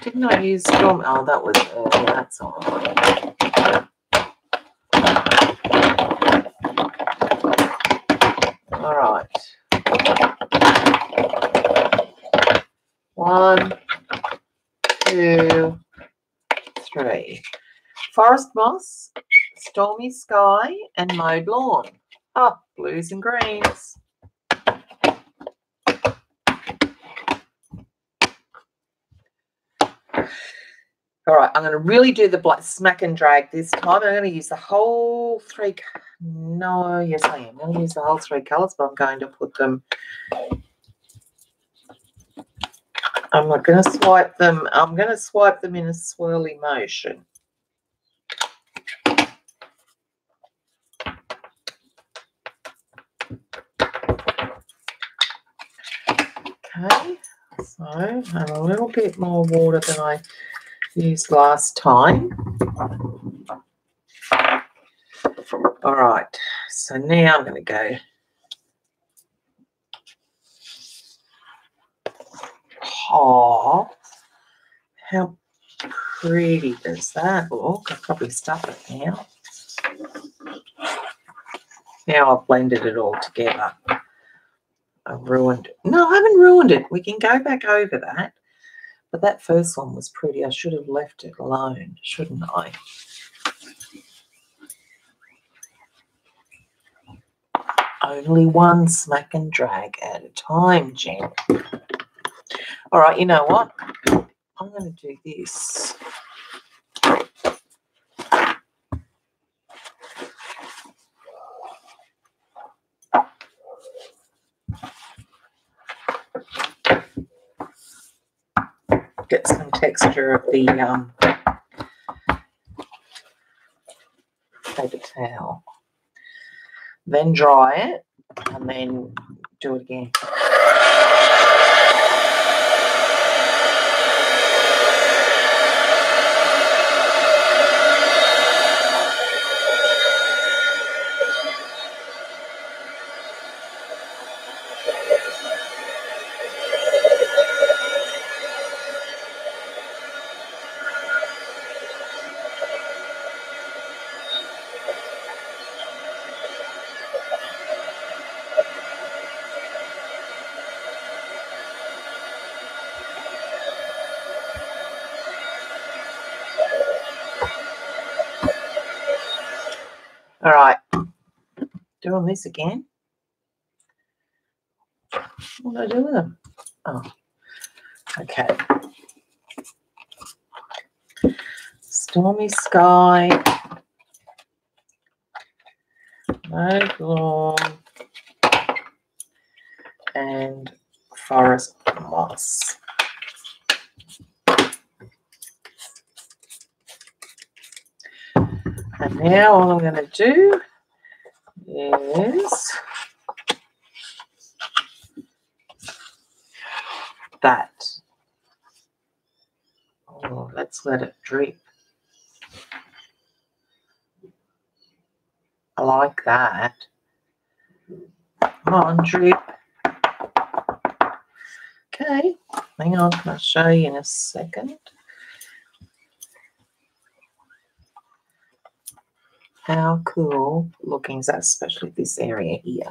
Didn't I use storm? Oh, that was early. That's all right. All right. 1, 2, 3. Forest moss, stormy sky, and mowed lawn. Oh, blues and greens. All right, I'm going to really do the smack and drag this time. I'm going to use the whole 3. No, yes, I am. I'm going to use the whole 3 colours, but I'm going to put them. I'm not going to swipe them. I'm going to swipe them in a swirly motion. Okay, so I have a little bit more water than I used last time. All right, so now I'm going to go. Oh, how pretty does that look? I'll probably stuff it now. Now I've blended it all together. I've ruined it. No, I haven't ruined it. We can go back over that. But that first one was pretty. I should have left it alone, shouldn't I? Only one smack and drag at a time, Jen. All right, you know what? I'm going to do this. Get some texture of the paper towel. Then dry it and then do it again. All right, doing this again. What do I do with them? Oh, okay. Stormy sky, no gloom, and forest moss. And now all I'm going to do is that. Oh, let's let it drip. I like that. Come on, drip. Okay, hang on, I'll show you in a second. How cool looking is that, especially this area here.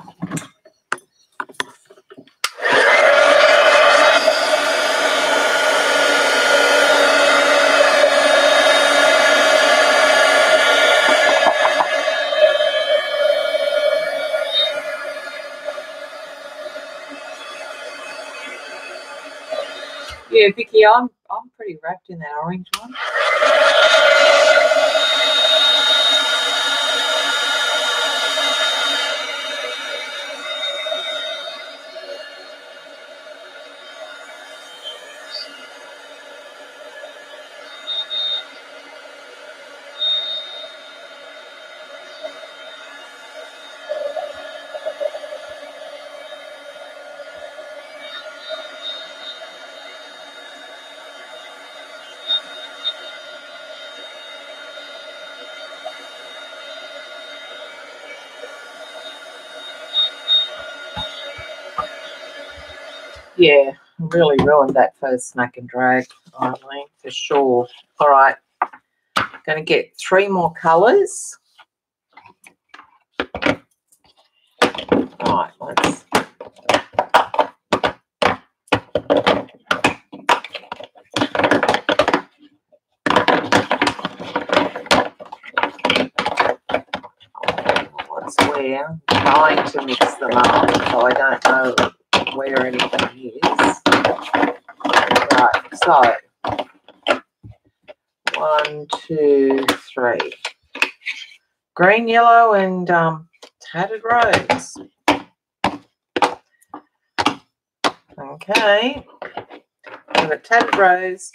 Yeah, Vicky, I'm pretty wrapped in that orange one. Yeah, really ruined that first smack and drag, Eileen, for sure. All right, going to get 3 more colours. All right, let's. Where I'm trying to mix them up, so I don't know where anything is. Right, so 1, 2, 3. Green, yellow, and tattered rose. Okay. We've got tattered rose,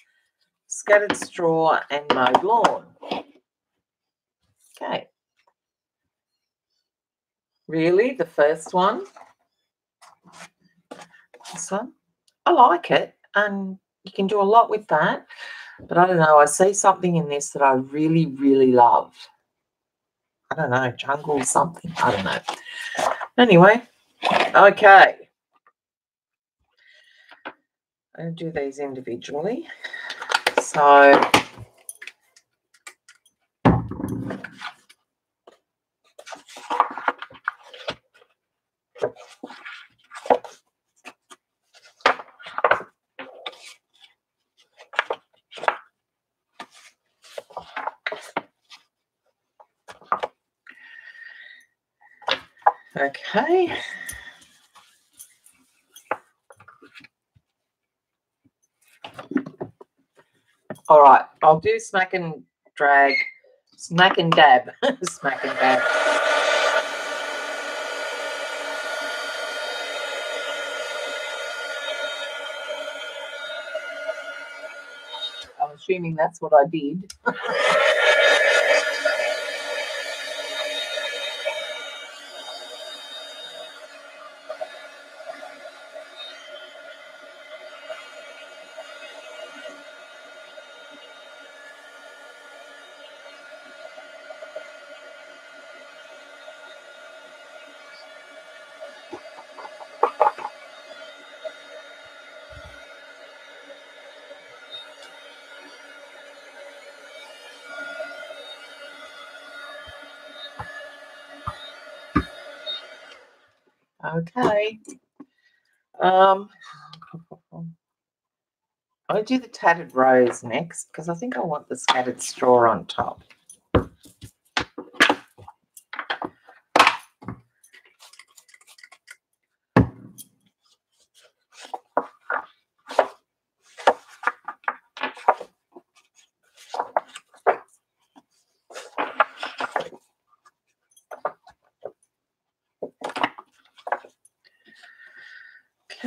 scattered straw, and mowed lawn. Okay. Really, the first one? This one? I like it, and you can do a lot with that. But I don't know, I see something in this that I really, really love. I don't know, jungle something. I don't know. Anyway, okay. I'm going to do these individually. So, okay. All right, I'll do smack and drag, smack and dab, smack and dab. I'm assuming that's what I did. Okay. I'll do the tattered rose next because I think I want the scattered straw on top.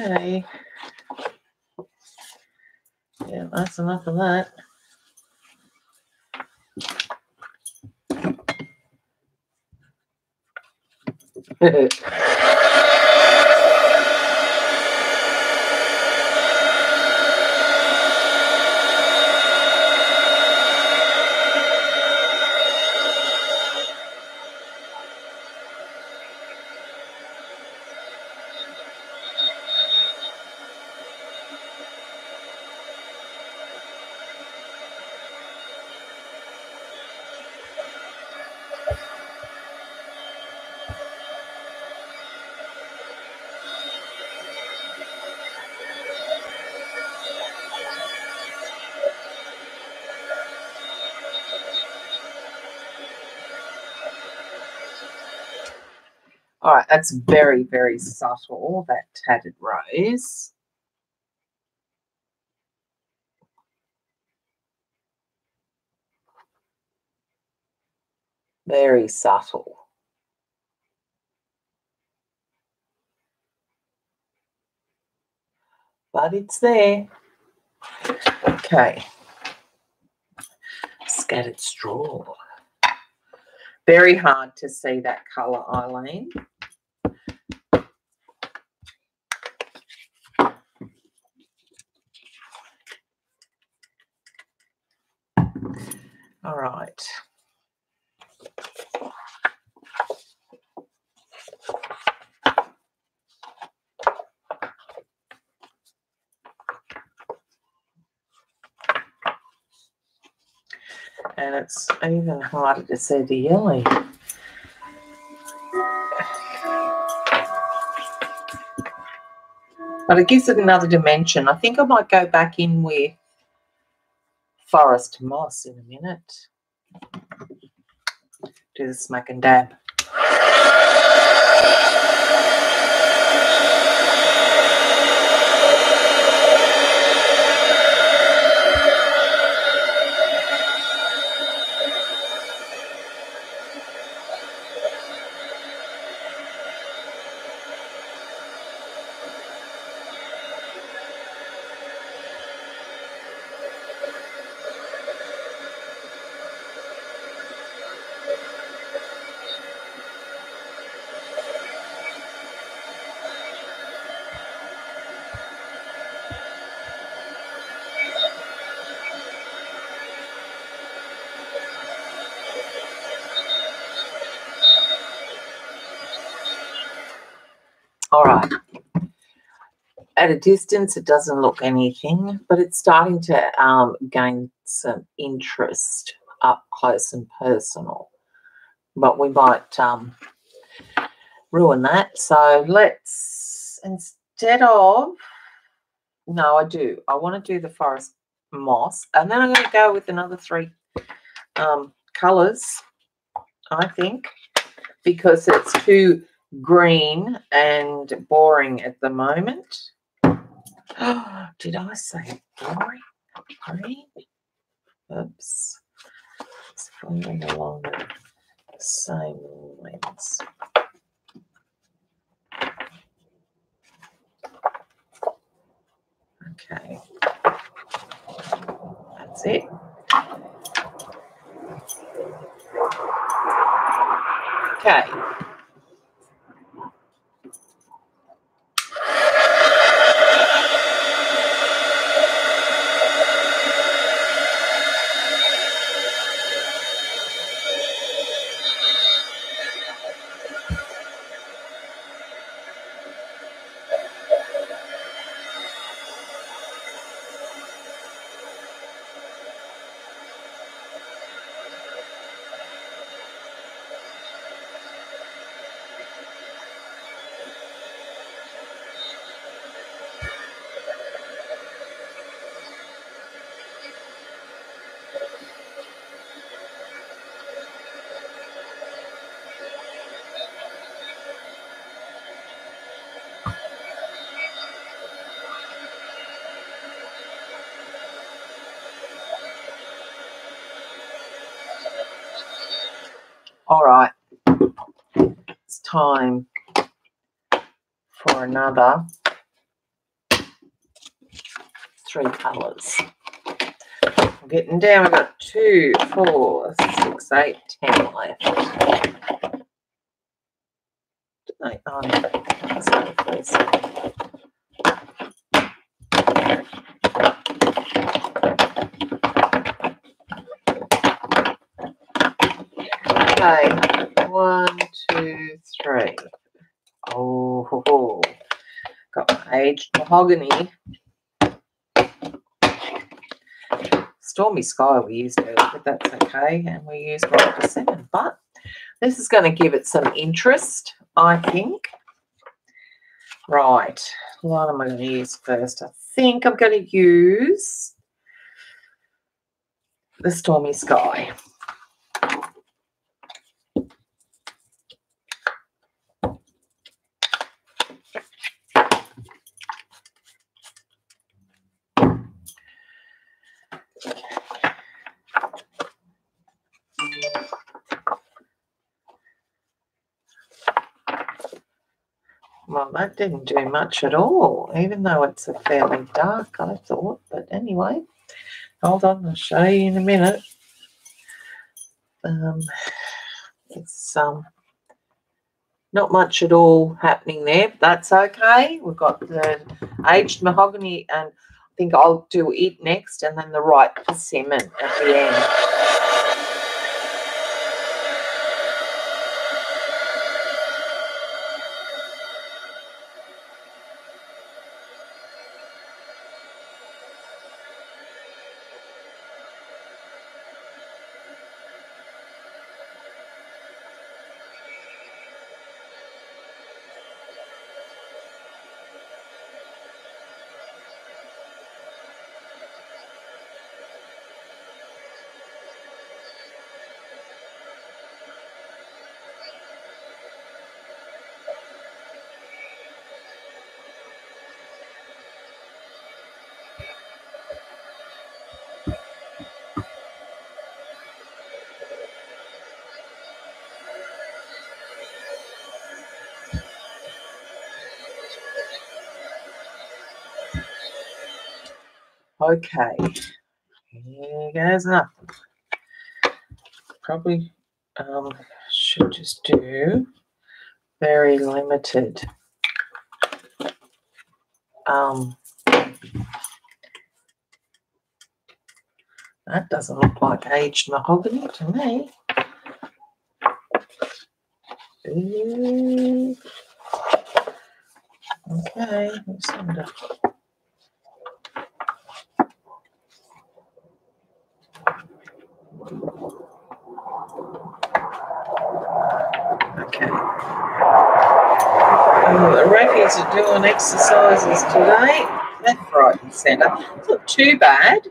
Okay. Yeah, that's enough of that. All right, that's very, very subtle, that tattered rose. Very subtle. But it's there. Okay. Scattered straw. Very hard to see that colour, Eileen. All right. And it's even harder to see the yellow. But it gives it another dimension. I think I might go back in with forest moss in a minute. Do the smack and dab. All right. At a distance, it doesn't look anything, but it's starting to gain some interest up close and personal. But we might ruin that. So let's, instead of, no, I do. I want to do the forest moss, and then I'm going to go with another 3 colours, I think, because it's too green and boring at the moment. Did I say boring? Green? Oops. It's following along the same lines. Okay. That's it. Okay. All right. It's time for another 3 colours. I'm getting down. We've got 2, 4, 6, 8, 10 left. Oh, no. Please. Okay, 1, 2, 3. Oh, got my aged mahogany. Stormy Sky we used earlier, but that's okay. And we use 1%. But this is going to give it some interest, I think. Right. What am I going to use first? I think I'm going to use the Stormy Sky. Well, that didn't do much at all, even though it's a fairly dark, I thought. But anyway, hold on, I'll show you in a minute. It's not much at all happening there. But that's okay. We've got the aged mahogany, and I think I'll do it next, and then the ripe persimmon at the end. Okay, here goes nothing. Probably should just do very limited. That doesn't look like aged mahogany to me. Okay, let's send it. Okay. The Raffies are doing exercises today, left, right and centre. It's not too bad.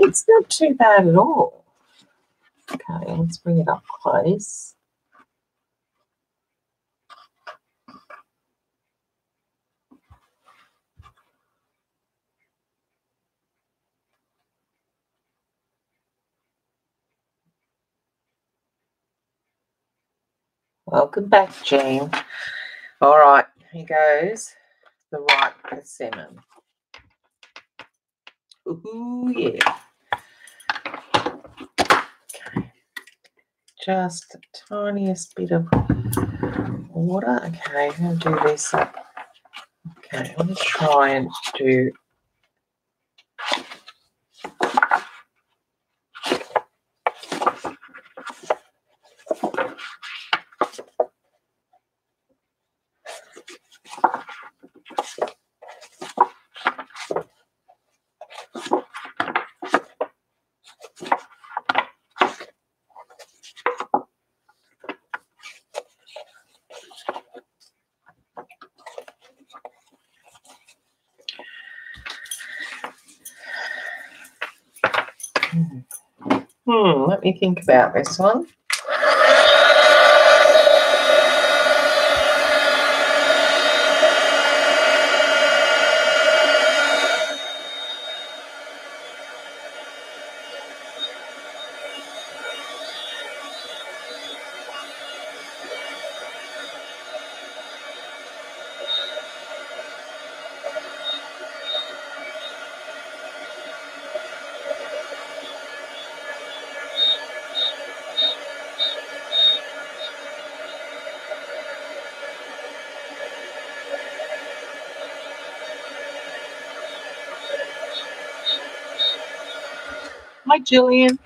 It's not too bad at all. Okay, let's bring it up close. Welcome back, Jean. All right, here goes the ripe persimmon. Ooh, yeah. Okay. Just the tiniest bit of water. Okay, I'm going to do this up. Okay, I'm going to try and do... Let me think about this one. Hi, Jillian.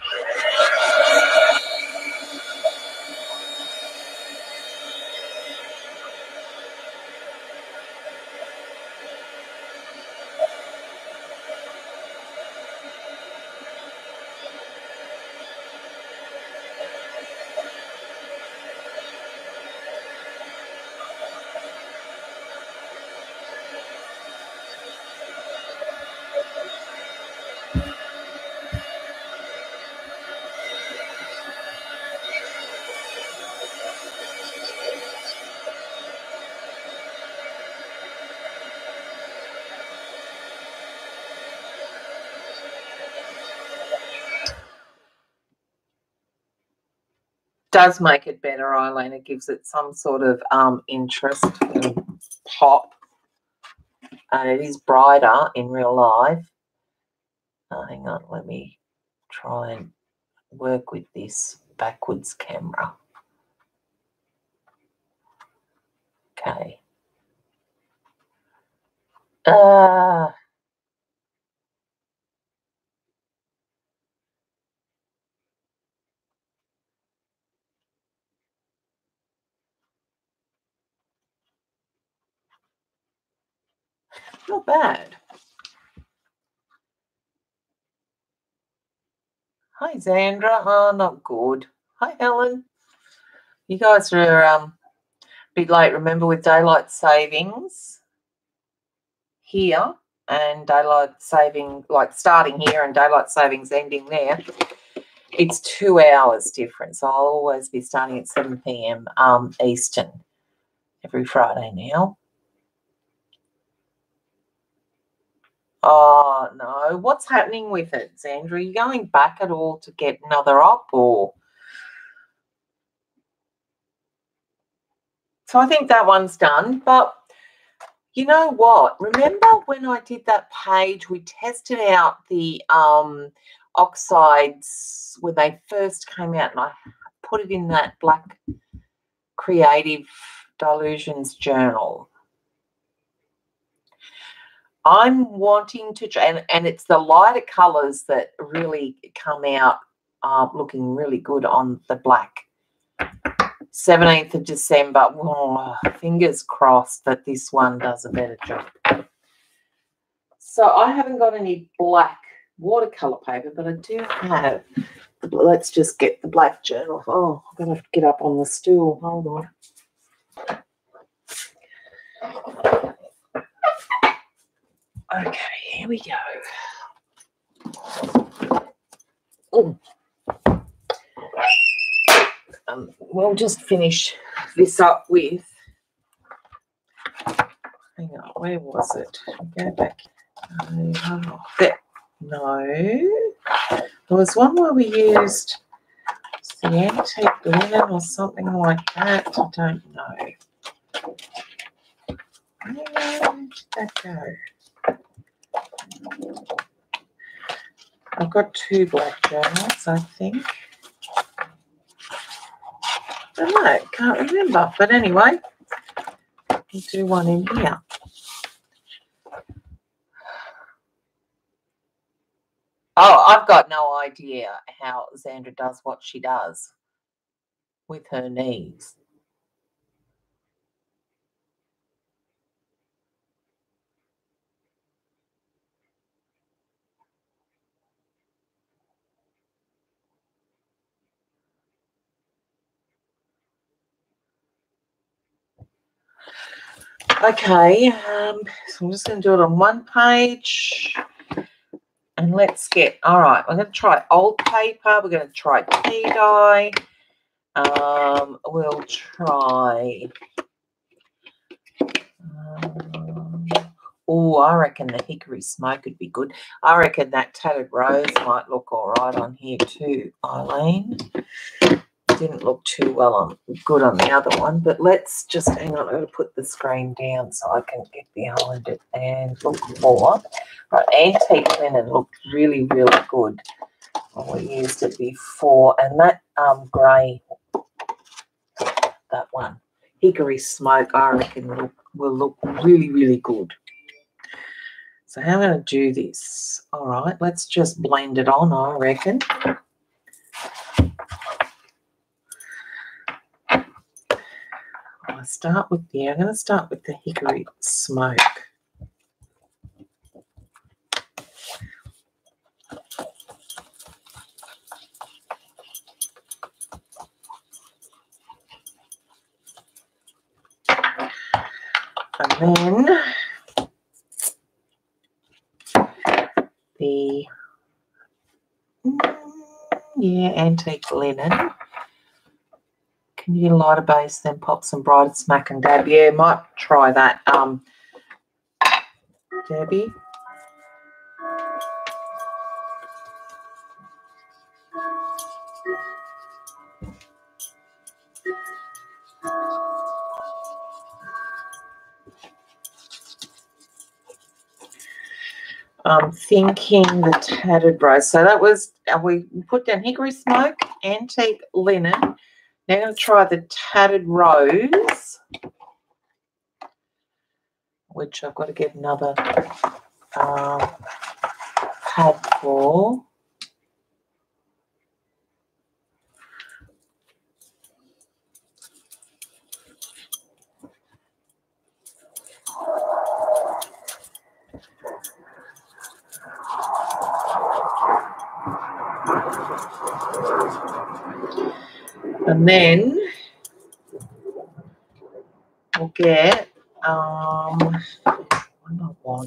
Does make it better eyeliner, gives it some sort of interest and pop, and it is brighter in real life. Hang on, let me try and work with this backwards camera. Okay. Not bad. Hi, Zandra. Oh, not good. Hi, Helen. You guys are a bit late, remember, with daylight savings here and daylight saving, like starting here and daylight savings ending there. It's 2 hours difference. I'll always be starting at 7 p.m. Eastern every Friday now. Oh, no. What's happening with it, Zandra? Are you going back at all to get another up, or? So I think that one's done, but you know what? Remember when I did that page, we tested out the oxides when they first came out, and I put it in that Black Creative Delusions journal. I'm wanting to, and it's the lighter colors that really come out looking really good on the black. 17th of December. Oh, fingers crossed that this one does a better job. So I haven't got any black watercolor paper, but I do have. Let's just get the black journal. Oh, I'm going to get up on the stool. Hold on. Okay, here we go. Oh. We'll just finish this up with. Hang on, where was it? Go back. There. No. There was one where we used the antique linen or something like that. I don't know. Where did that go? I've got 2 black journals, I think. I don't know, can't remember. But anyway, we'll do one in here. Oh, I've got no idea how Zandra does what she does with her knees. Okay, so I'm just going to do it on one page, and And let's get, all right, we're going to try old paper. We're going to try tea dye. We'll try, oh, I reckon the hickory smoke would be good. I reckon that tattered rose might look all right on here too, Eileen. Didn't look too good on the other one, but let's just hang on. I'm going to put the screen down so I can get behind it and look more. Right, antique linen looked really, really good when we used it before, and that grey, that one, hickory smoke, I reckon will look really, really good. So how am I going to do this? All right, let's just blend it on, I reckon. I'm going to start with the hickory smoke. And then the antique linen. Can you get a lighter base, then pop some brighter smack and dab? Yeah, might try that, Debbie. I'm thinking the tattered rose. So that was, we put down hickory smoke, antique linen. Now I'm going to try the tattered rose, which I've got to get another pad for. And then we'll get, what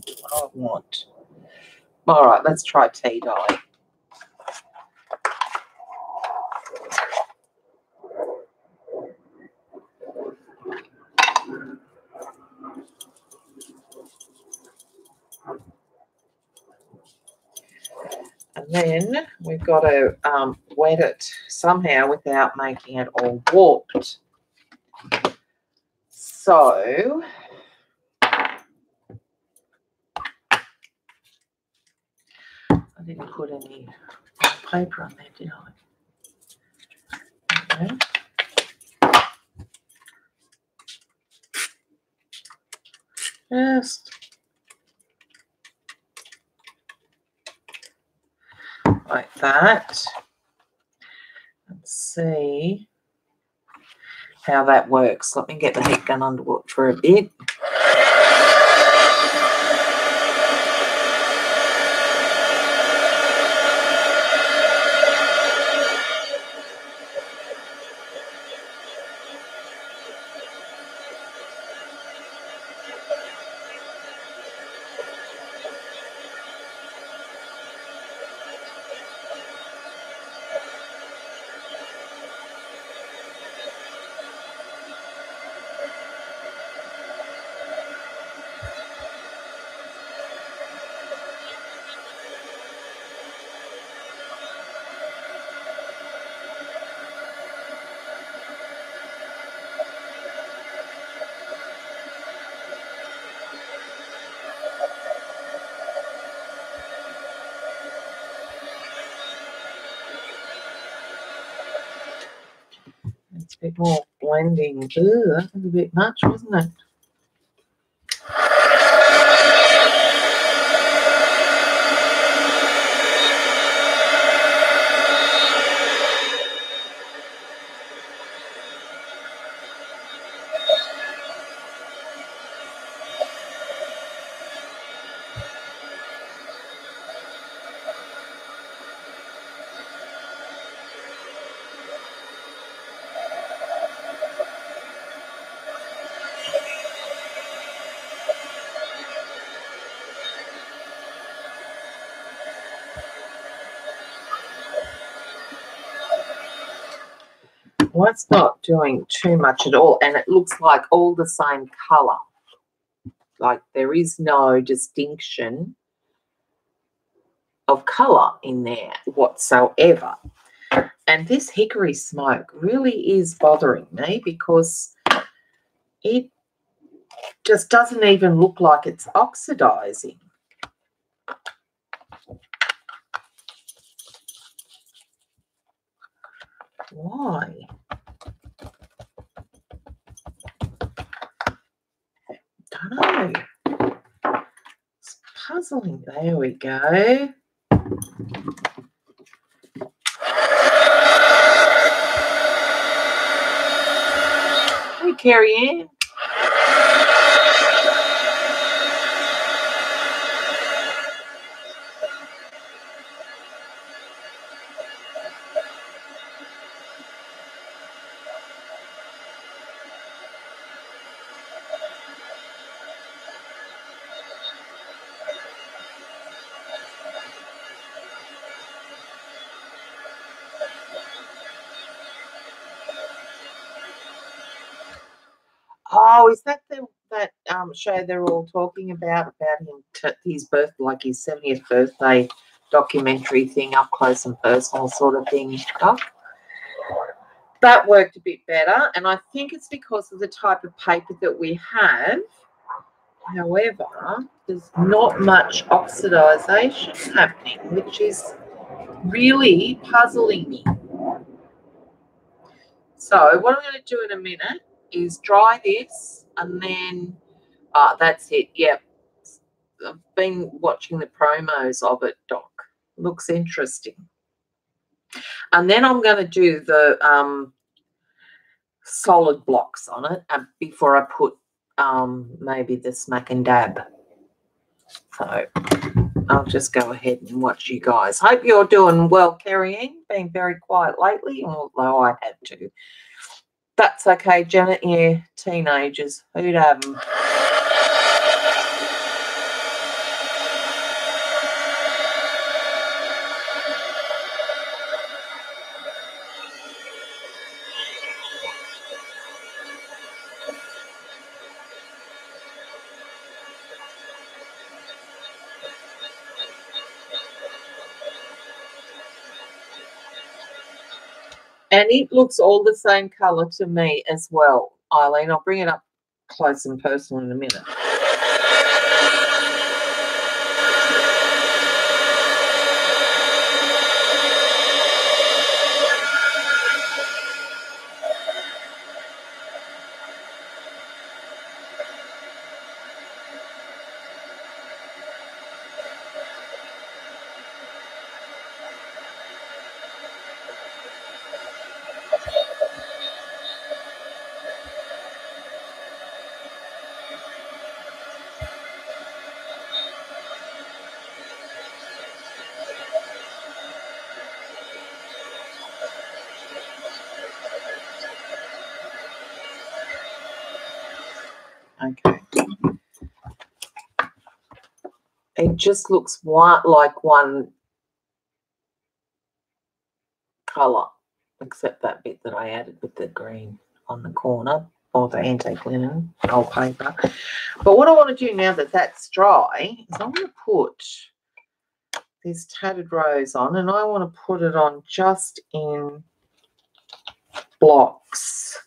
do I want? All right, let's try tea dye. And then we've got to wet it somehow without making it all warped. So I didn't put any paper on there, did I? Okay. Just like that. Let's see how that works. Let me get the heat gun under for a bit. It's a bit more blending. Ooh, that was a bit much, wasn't it? Well, it's not doing too much at all, and it looks like all the same colour. Like there is no distinction of colour in there whatsoever. And this hickory smoke really is bothering me because it just doesn't even look like it's oxidizing. Why? Don't know. It's puzzling. There we go. Hey, Carrie Ann. Oh, is that that show they're all talking about him, his birth, like his 70th birthday documentary thing, up close and personal sort of thing? Oh, that worked a bit better, and I think it's because of the type of paper that we have. However, there's not much oxidization happening, which is really puzzling me. So what I'm going to do in a minute is dry this, and then that's it. Yep. I've been watching the promos of it, Doc. Looks interesting. And then I'm going to do the solid blocks on it before I put maybe the smack and dab. So I'll just go ahead and watch you guys. Hope you're doing well, Carrie Ann. Been very quiet lately, although I had to. That's okay, Janet. Yeah, teenagers. Who'd have them? And it looks all the same colour to me as well, Eileen. I'll bring it up close and personal in a minute. Okay. It just looks like one colour, except that bit that I added with the green on the corner, or the antique linen, old paper. But what I want to do now that that's dry is I want to put this Tattered Rose on, and I want to put it on just in blocks.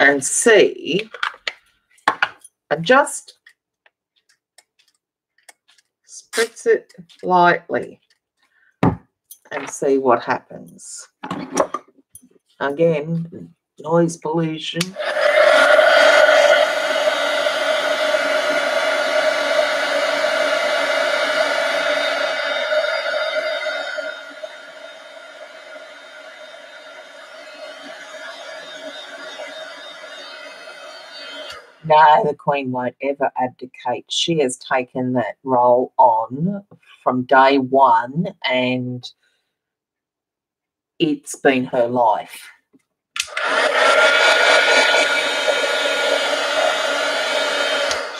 And see, and just spritz it lightly and see what happens. Again, noise pollution. No, the Queen won't ever abdicate. She has taken that role on from day one, and it's been her life.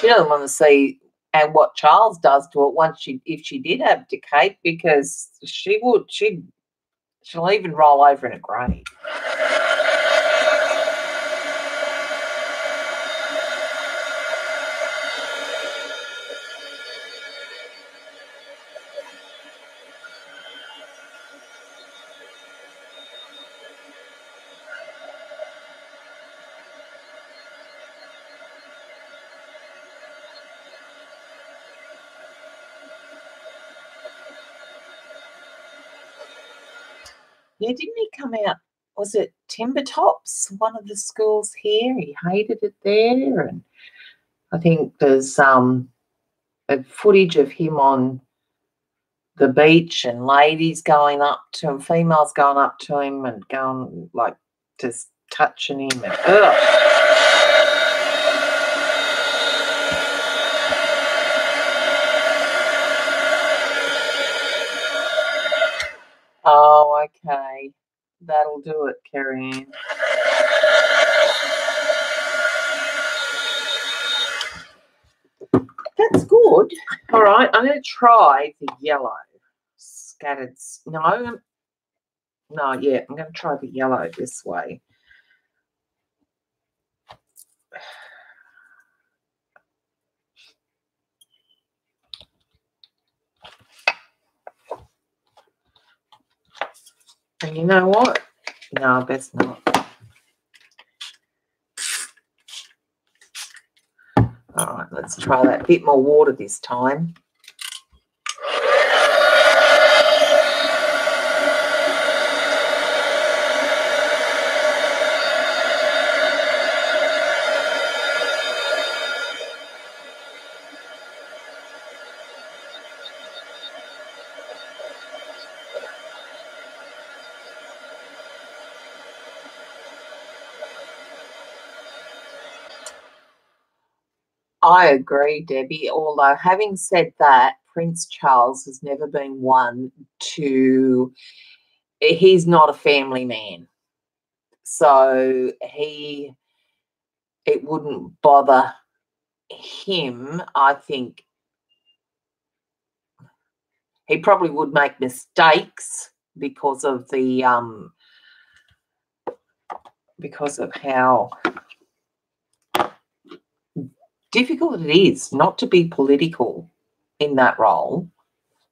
She doesn't want to see and what Charles does to it if she did abdicate, because she'll even roll over in a grave. Yeah, didn't he come out? Was it Timber Tops, one of the schools here? He hated it there, and I think there's a footage of him on the beach and ladies going up to him, females going up to him and going like just touching him. And, ugh. Oh, okay. That'll do it, Kerry Ann. That's good. All right, I'm going to try the yellow. Scattered. No, yeah, I'm going to try the yellow this way. And you know what? No, best not. All right, let's try that. Bit more water this time. I agree, Debbie, although having said that, Prince Charles has never been one to, he's not a family man. So it wouldn't bother him. I think he probably would make mistakes because of how difficult it is not to be political in that role.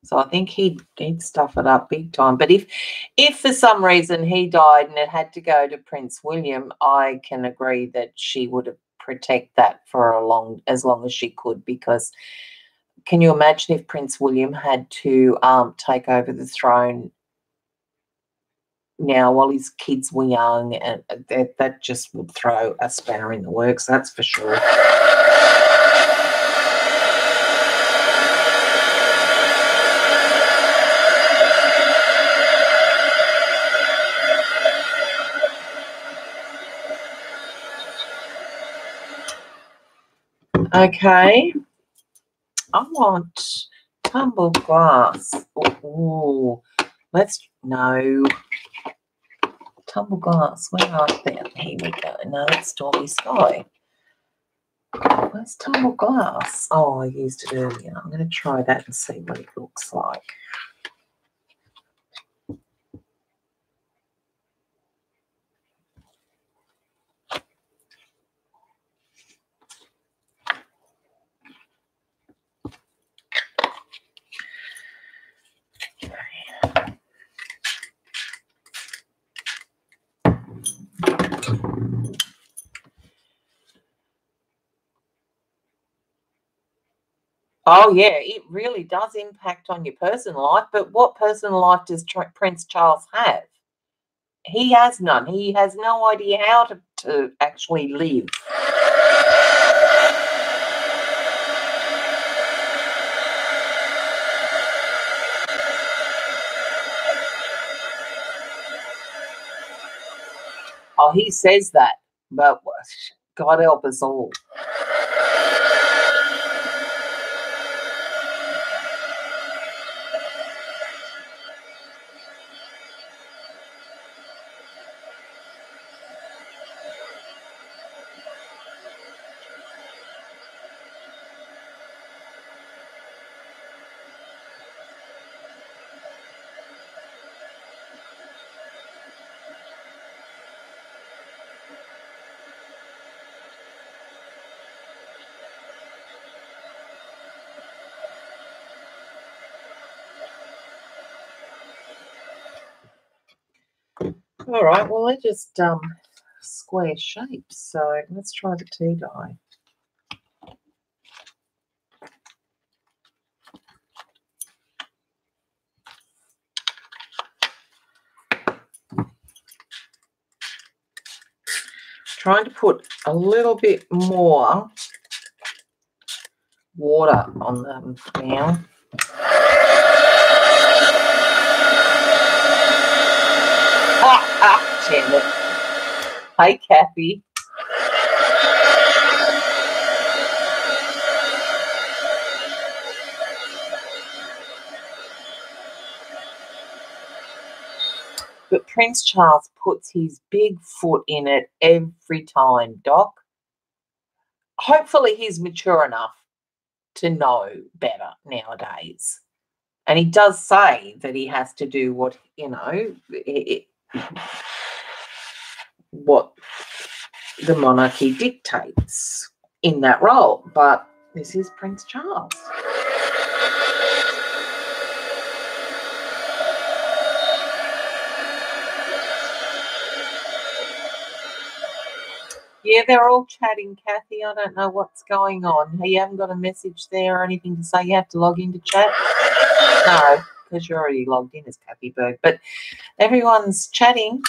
So I think he'd stuff it up big time. But if for some reason he died and it had to go to Prince William, I can agree that she would protect that for as long as she could, because can you imagine if Prince William had to take over the throne now while his kids were young, and that just would throw a spanner in the works, that's for sure. Okay. I want tumbled glass. Oh, no. Tumbled glass. Where are they? Here we go. No, that's Stormy Sky. Where's tumbled glass? Oh, I used it earlier. I'm going to try that and see what it looks like. Oh, yeah, it really does impact on your personal life. But what personal life does Prince Charles have? He has none. He has no idea how to actually live. Oh, he says that, but God help us all. All right, well, they're just square shapes, so let's try the tea dye. Trying to put a little bit more water on them now. Damn it. Hey, Kathy. But Prince Charles puts his big foot in it every time, Doc. Hopefully he's mature enough to know better nowadays. And he does say that he has to do what, you know, what the monarchy dictates in that role. But this is Prince Charles. Yeah, they're all chatting, Kathy. I don't know what's going on. You haven't got a message there or anything to say you have to log into chat? No, because you're already logged in as Kathy Berg. But everyone's chatting.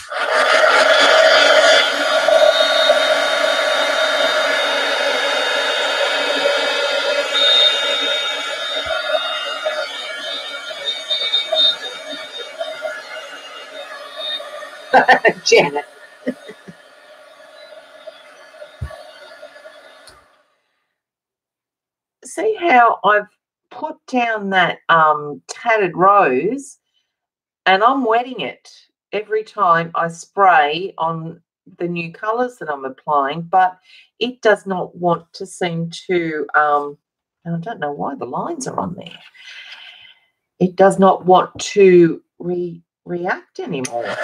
Janet. See how I've put down that tattered rose, and I'm wetting it every time I spray on the new colours that I'm applying, but it does not want to seem to, and I don't know why the lines are on there. It does not want to react anymore.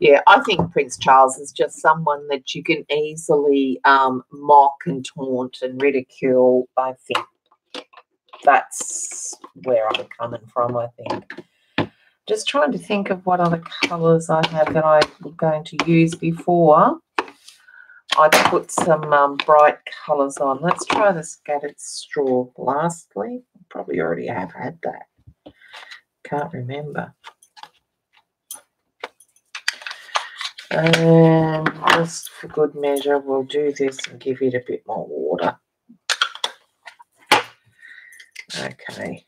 Yeah, I think Prince Charles is just someone that you can easily mock and taunt and ridicule. I think that's where I'm coming from, I think. Just trying to think of what other colours I have that I was going to use before I put some bright colours on. Let's try the scattered straw lastly. Probably already have had that. Can't remember. And just for good measure, we'll do this and give it a bit more water. Okay.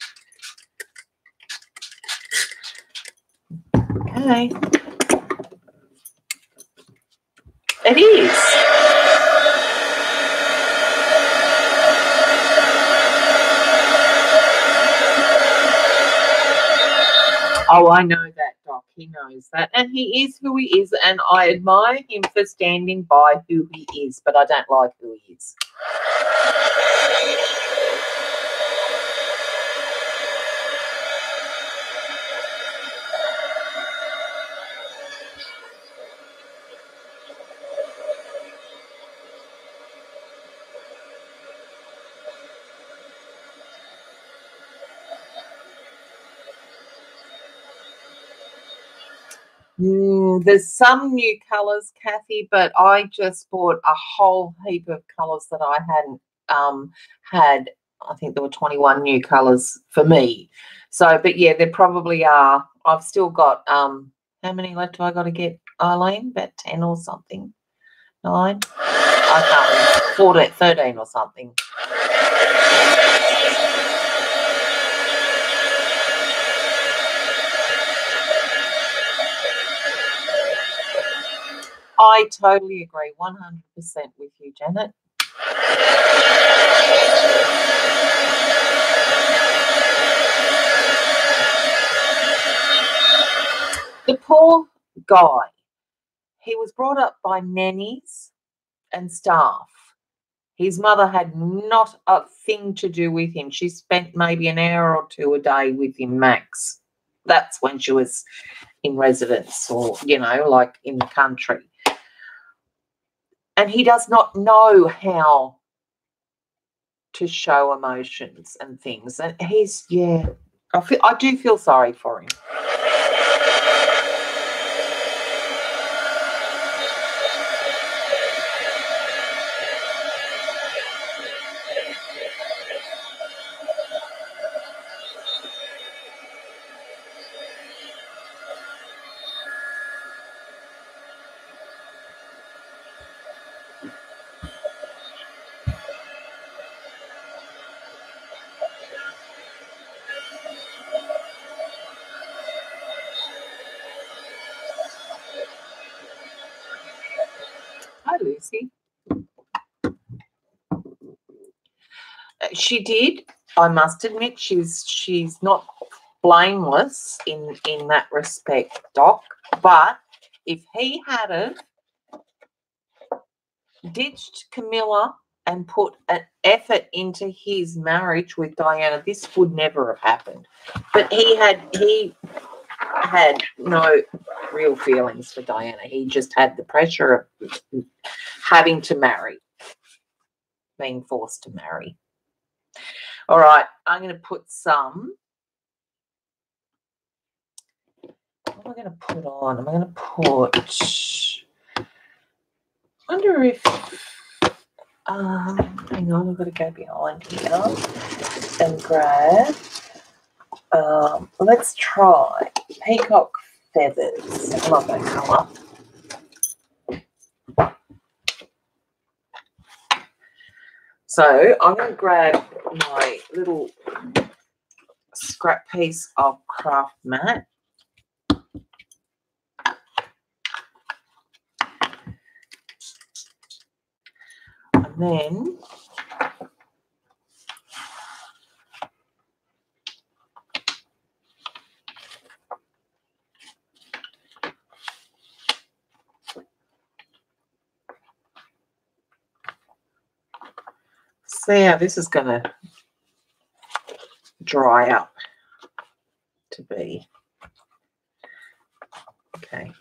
Okay. It is. Oh, I know that, Doc. He knows that. And he is who he is. And I admire him for standing by who he is, but I don't like who he is. There's some new colours, Kathy, but I just bought a whole heap of colours that I hadn't had. I think there were 21 new colours for me. So, but yeah, there probably are. I've still got, how many left have I got to get, Eileen? About 10 or something? 9? I can't remember. 14, 13 or something. I totally agree, 100% with you, Janet. The poor guy, he was brought up by nannies and staff. His mother had not a thing to do with him. She spent maybe an hour or two a day with him max. That's when she was in residence or, you know, like in the country. And he does not know how to show emotions and things. And he's, yeah, I do feel sorry for him. Hi, Lucy. She did. I must admit, she's not blameless in that respect, Doc. But if he hadn't ditched Camilla and put an effort into his marriage with Diana, this would never have happened. But he had no real feelings for Diana. He just had the pressure of having to marry, being forced to marry. All right, I'm going to put some. What am I going to put on? I'm going to put. I wonder if. Hang on, I've got to go behind here and grab. Let's try peacock feathers. I love that colour. So I'm going to grab my little scrap piece of craft mat. And then see how this is going to dry up to be. Okay.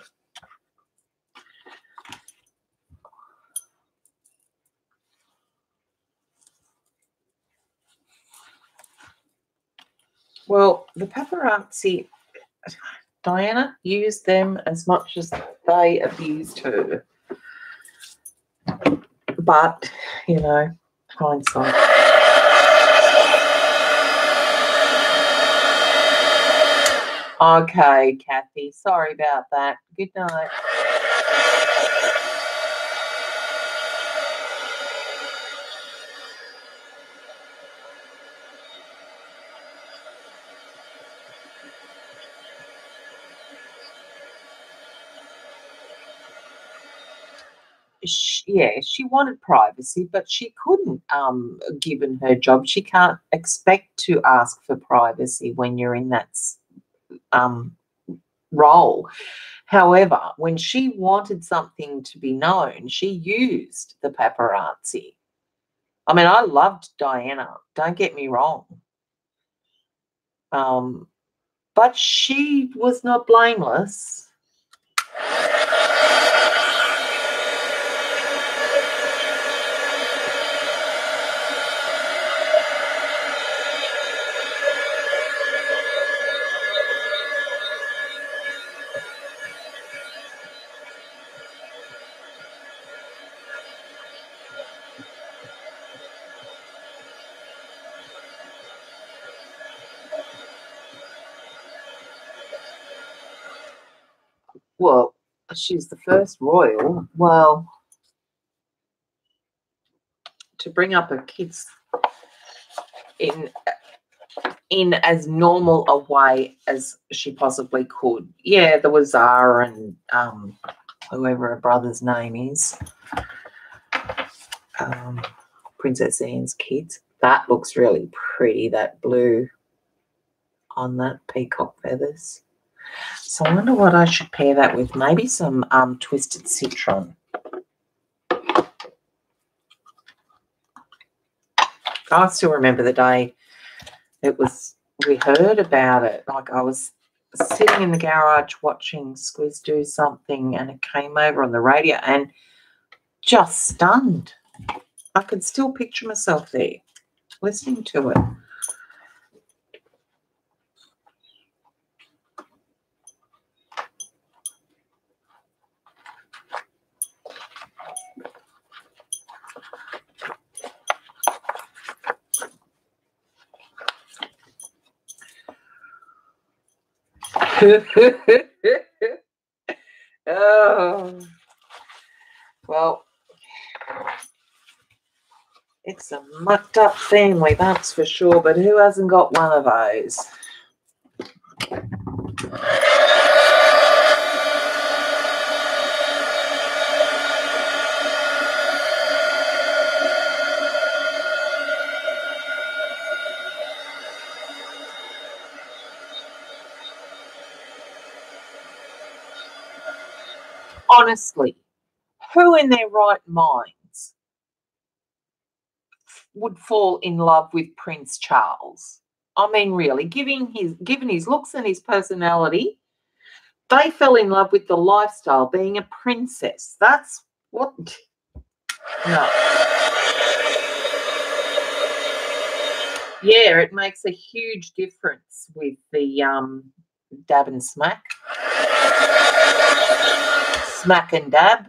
Well, the paparazzi, Diana used them as much as they abused her. But, you know, hindsight. Okay, Kathy, sorry about that. Good night. She wanted privacy, but she couldn't, given her job. She can't expect to ask for privacy when you're in that role. However, when she wanted something to be known, she used the paparazzi. I mean, I loved Diana, don't get me wrong. But she was not blameless. Well, she's the first royal. Well, to bring up her kids in as normal a way as she possibly could. Yeah, there was Zara and whoever her brother's name is, Princess Anne's kids. That looks really pretty, that blue on that peacock feathers. So I wonder what I should pair that with. Maybe some twisted citron. I still remember the day we heard about it. Like, I was sitting in the garage watching Squiz do something, and it came over on the radio, and just stunned. I can still picture myself there listening to it. Oh, well, it's a mucked up family, that's for sure, but who hasn't got one of those? Honestly, who in their right minds would fall in love with Prince Charles? I mean, really, given his looks and his personality, they fell in love with the lifestyle, being a princess. That's what. No. Yeah, it makes a huge difference with the dab and smack. Smack and dab.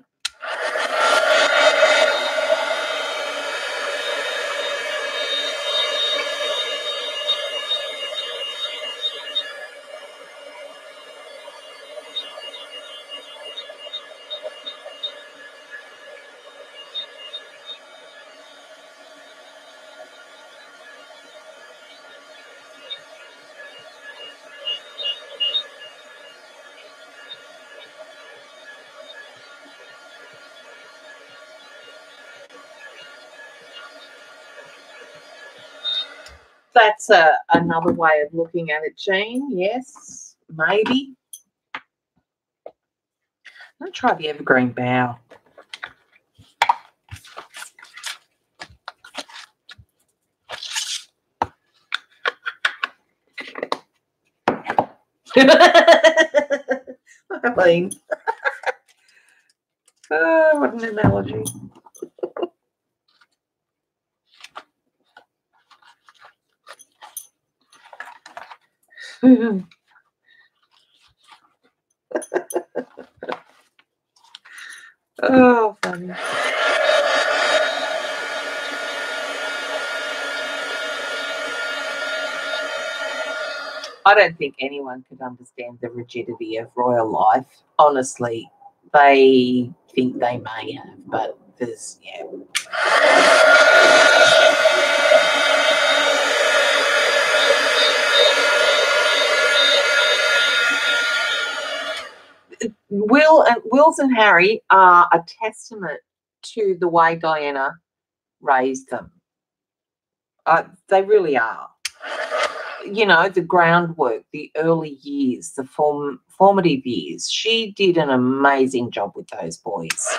That's another way of looking at it, Jean. Yes, maybe. I'm going to try the evergreen bow. I mean, what an analogy. Oh, funny. I don't think anyone could understand the rigidity of royal life. Honestly, they think they may have, but there's, yeah. Wills and Harry are a testament to the way Diana raised them. They really are. You know, the groundwork, the early years, the formative years. She did an amazing job with those boys.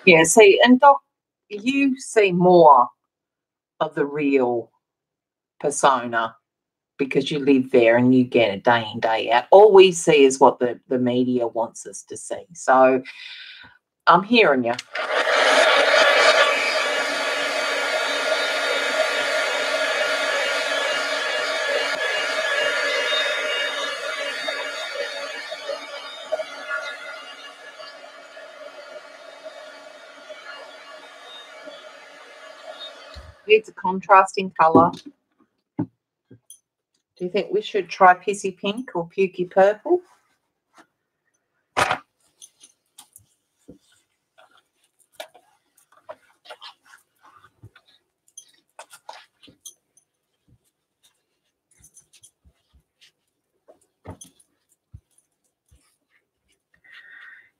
Yeah, see, and Doc, you see more of the real persona because you live there and you get it day in, day out. All we see is what the media wants us to see. So I'm hearing you. It's a contrasting colour. Do you think we should try pissy pink or pukey purple?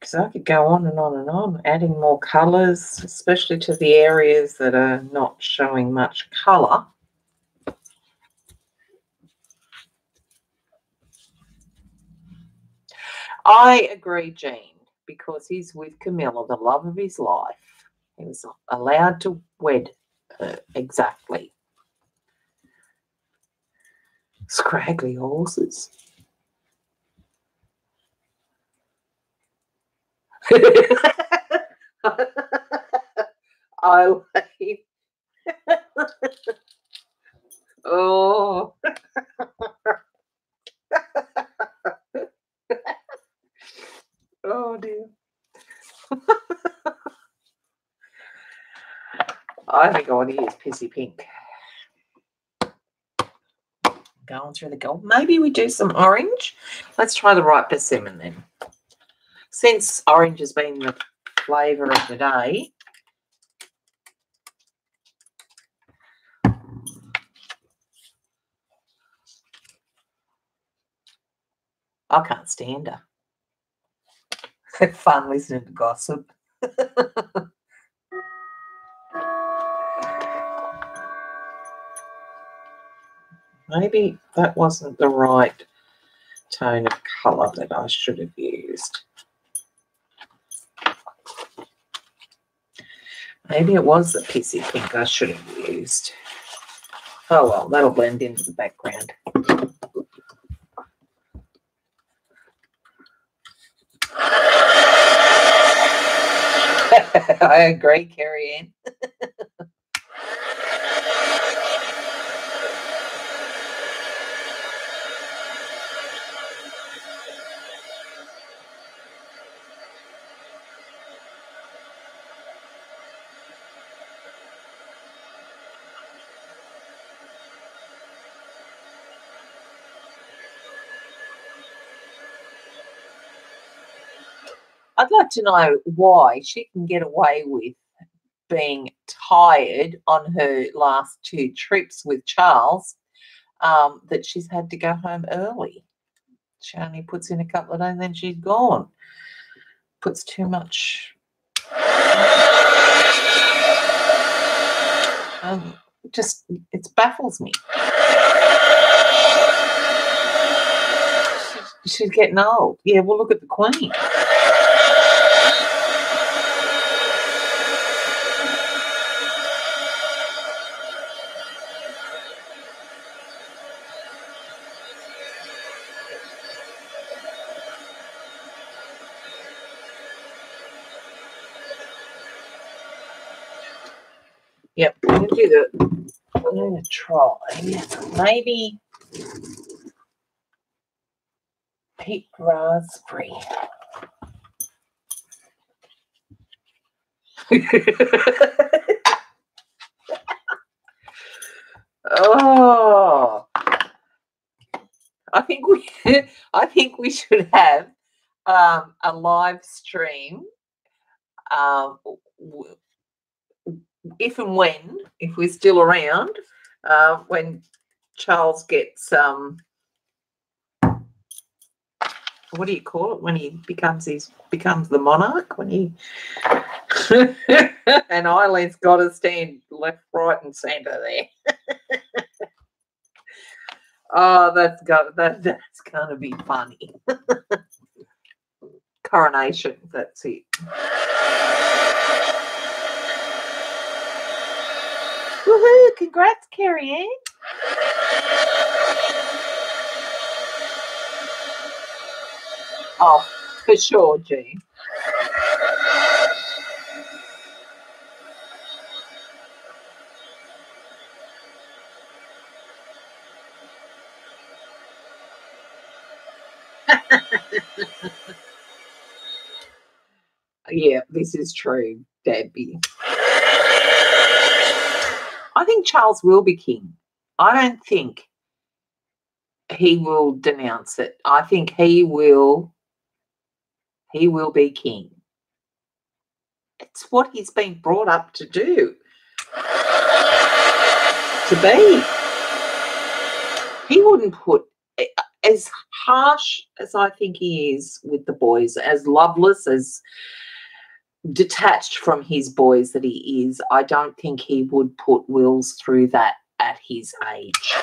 So I could go on and on and on, adding more colours, especially to the areas that are not showing much colour. I agree, Jean, because he's with Camilla, the love of his life. He was allowed to wed her, exactly. Scraggly horses. I like. Oh. Oh dear. I think I want to use Pissy Pink. Going through the gold. Maybe we do some orange. Let's try the ripe persimmon then. Since orange has been the flavour of the day. I can't stand her. It's fun listening to gossip. Maybe that wasn't the right tone of colour that I should have used. Maybe it was the Pissy Pink I should have used. Oh well, that'll blend into the background. I agree, Carrie Ann. I'd like to know why she can get away with being tired on her last 2 trips with Charles, that she's had to go home early. She only puts in a couple of days and then she's gone. Puts too much. Just, it baffles me. She's getting old. Yeah, well, look at the Queen. Yep, I'm going to try maybe pink raspberry. Oh, I think we should have a live stream, if and when, if we're still around, when Charles gets what do you call it, when he becomes the monarch, when he and Eileen's got to stand left, right, and centre there. Oh, that's gonna be funny. Coronation, that's it. Woohoo! Congrats, Carrie Ann. Oh, for sure, Jean. Yeah, this is true, Debbie. I think Charles will be king. I don't think he will denounce it. I think he will be king. It's what he's been brought up to do. To be. He wouldn't put as harsh as I think he is with the boys, as loveless, as detached from his boys that he is, I don't think he would put Wills through that at his age.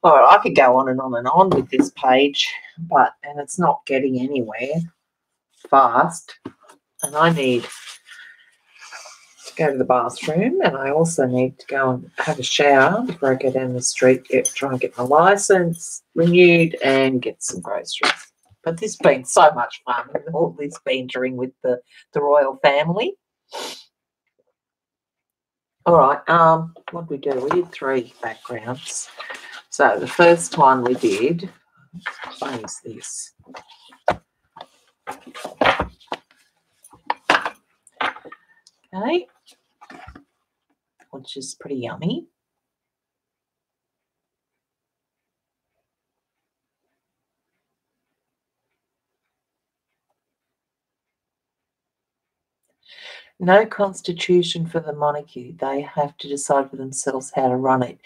All right, I could go on and on with this page, and it's not getting anywhere fast. And I need to go to the bathroom, and I also need to go and have a shower before I go down the street, try and get my license renewed and get some groceries. But this has been so much fun, all this bantering with the royal family. All right, what did we do? We did 3 backgrounds. So the first one we did, close this. Okay, which is pretty yummy. No constitution for the monarchy. They have to decide for themselves how to run it.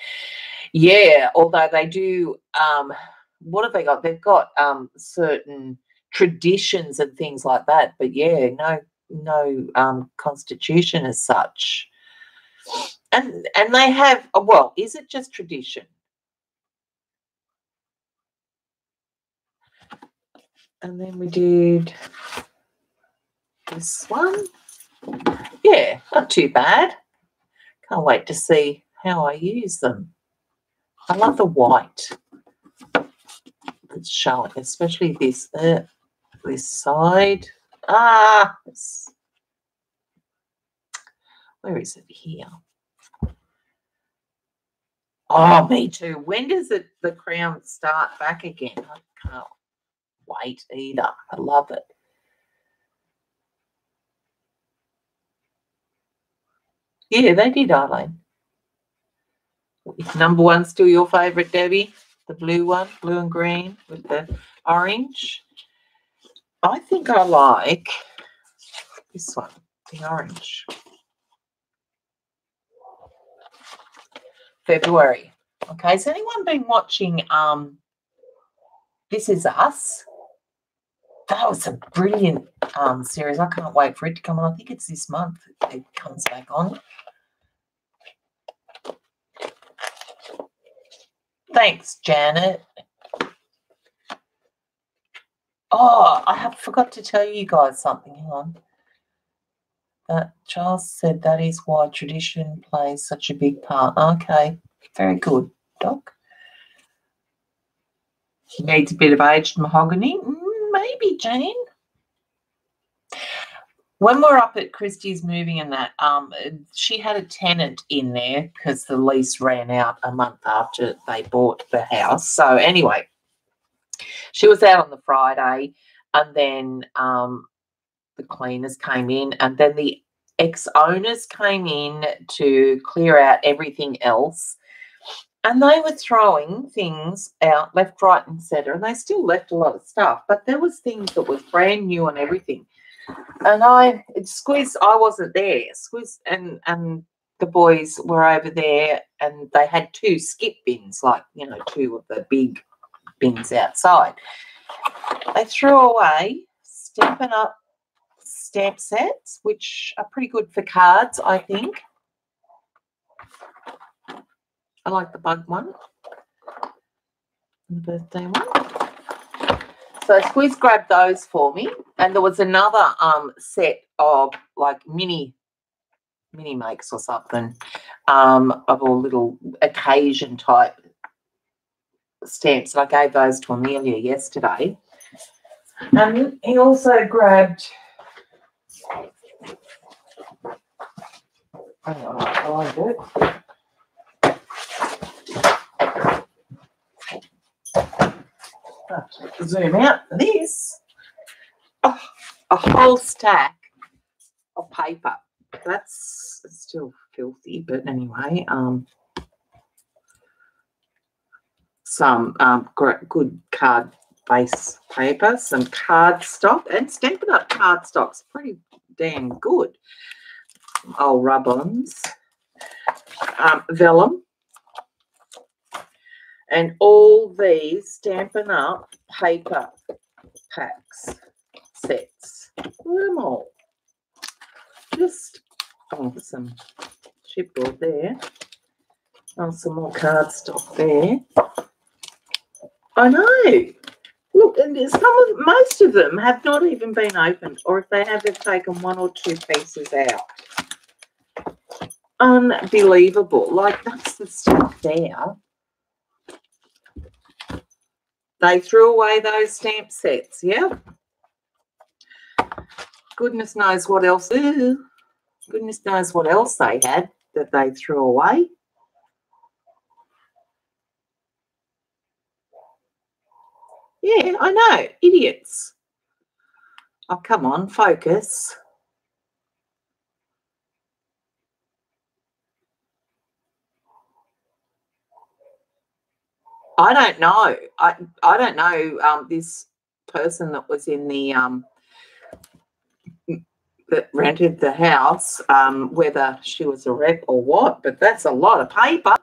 Yeah, although they do, what have they got? They've got certain traditions and things like that. But yeah, no constitution as such. And they have, well, is it just tradition? And then we did this one. Yeah, not too bad. Can't wait to see how I use them. I love the white that's showing, especially this side. Where is it here? Oh, me too. When does the crown start back again? I can't wait either. I love it. Yeah, they did, Arlene. Is number 1 still your favourite, Debbie? The blue one, blue and green with the orange? I think I like this one, the orange. February. Okay, has anyone been watching This Is Us? That was a brilliant series. I can't wait for it to come on. I think it's this month it comes back on. Thanks, Janet. Oh, I forgot to tell you guys something. Hang on. Charles said that is why tradition plays such a big part. Okay, very good, Doc. He needs a bit of aged mahogany. Maybe, Jane. When we're up at Christie's moving and that, she had a tenant in there because the lease ran out a month after they bought the house. So anyway, she was out on the Friday, and then the cleaners came in, and then the ex-owners came in to clear out everything else. And they were throwing things out left, right, and centre, and they still left a lot of stuff. But there was things that was brand new and everything. And Squiz, I wasn't there. Squiz and the boys were over there, and they had 2 skip bins, like, 2 of the big bins outside. They threw away Stampin' Up stamp sets, which are pretty good for cards, I think. I like the bug one, the birthday one. So Squiz grabbed those for me, and there was another set of like mini makes or something of all little occasion type stamps. And I gave those to Amelia yesterday. And he also grabbed. Hang on, I'll find it. Zoom out for this. Oh, a whole stack of paper. That's still filthy, but anyway, some good cardboard base paper, some cardstock, and Stampin' Up! Cardstock's pretty damn good. Old rub-ons, vellum, and all these Stampin' Up! Paper packs, sets. Look at them all. Just, some chipboard there. Oh, some more cardstock there. I know. Look, and most of them have not even been opened, or if they have, they've taken 1 or 2 pieces out. Unbelievable. Like, that's the stuff there. They threw away those stamp sets, yeah. Goodness knows what else. Ooh, goodness knows what else they had that they threw away. Yeah, I know. Idiots. Oh, come on, focus. I don't know. I don't know this person that was in the that rented the house, whether she was a rep or what, but that's a lot of paper.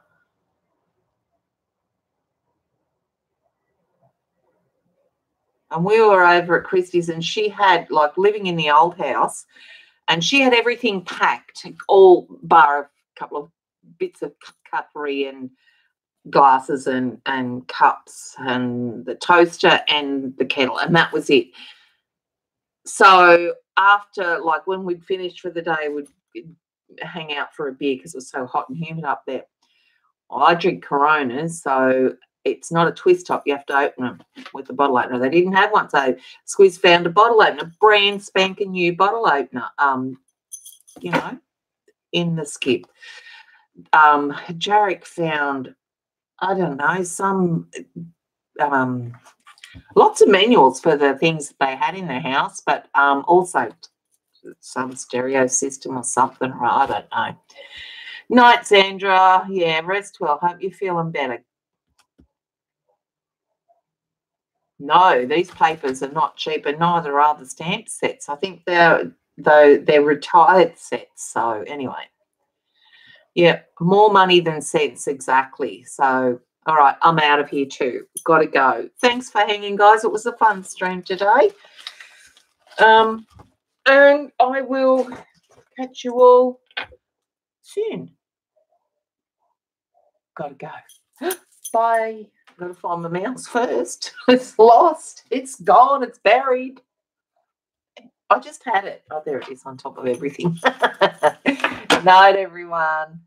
And we were over at Christie's, and she had, like, living in the old house, and she had everything packed, all bar a couple of bits of cutlery and glasses and cups and the toaster and the kettle, and that was it. So after, like, when we'd finished for the day, we'd hang out for a beer because it was so hot and humid up there. Well, I drink Coronas, so it's not a twist top. You have to open them with a bottle opener. They didn't have one, so Squiz found a bottle opener, brand spanking new bottle opener, you know, in the skip. Jarek found, I don't know, some lots of manuals for the things that they had in their house, but also some stereo system or something, or I don't know. Night, Sandra. Yeah, rest well. Hope you're feeling better. No, these papers are not cheap, and neither are the stamp sets. I think they're retired sets. So anyway, yeah, more money than sense, exactly. So all right, I'm out of here too. Got to go. Thanks for hanging, guys. It was a fun stream today. And I will catch you all soon. Got to go. Bye. Got to find my mouse first. It's lost. It's gone. It's buried. I just had it. Oh, there it is on top of everything. Good night, everyone.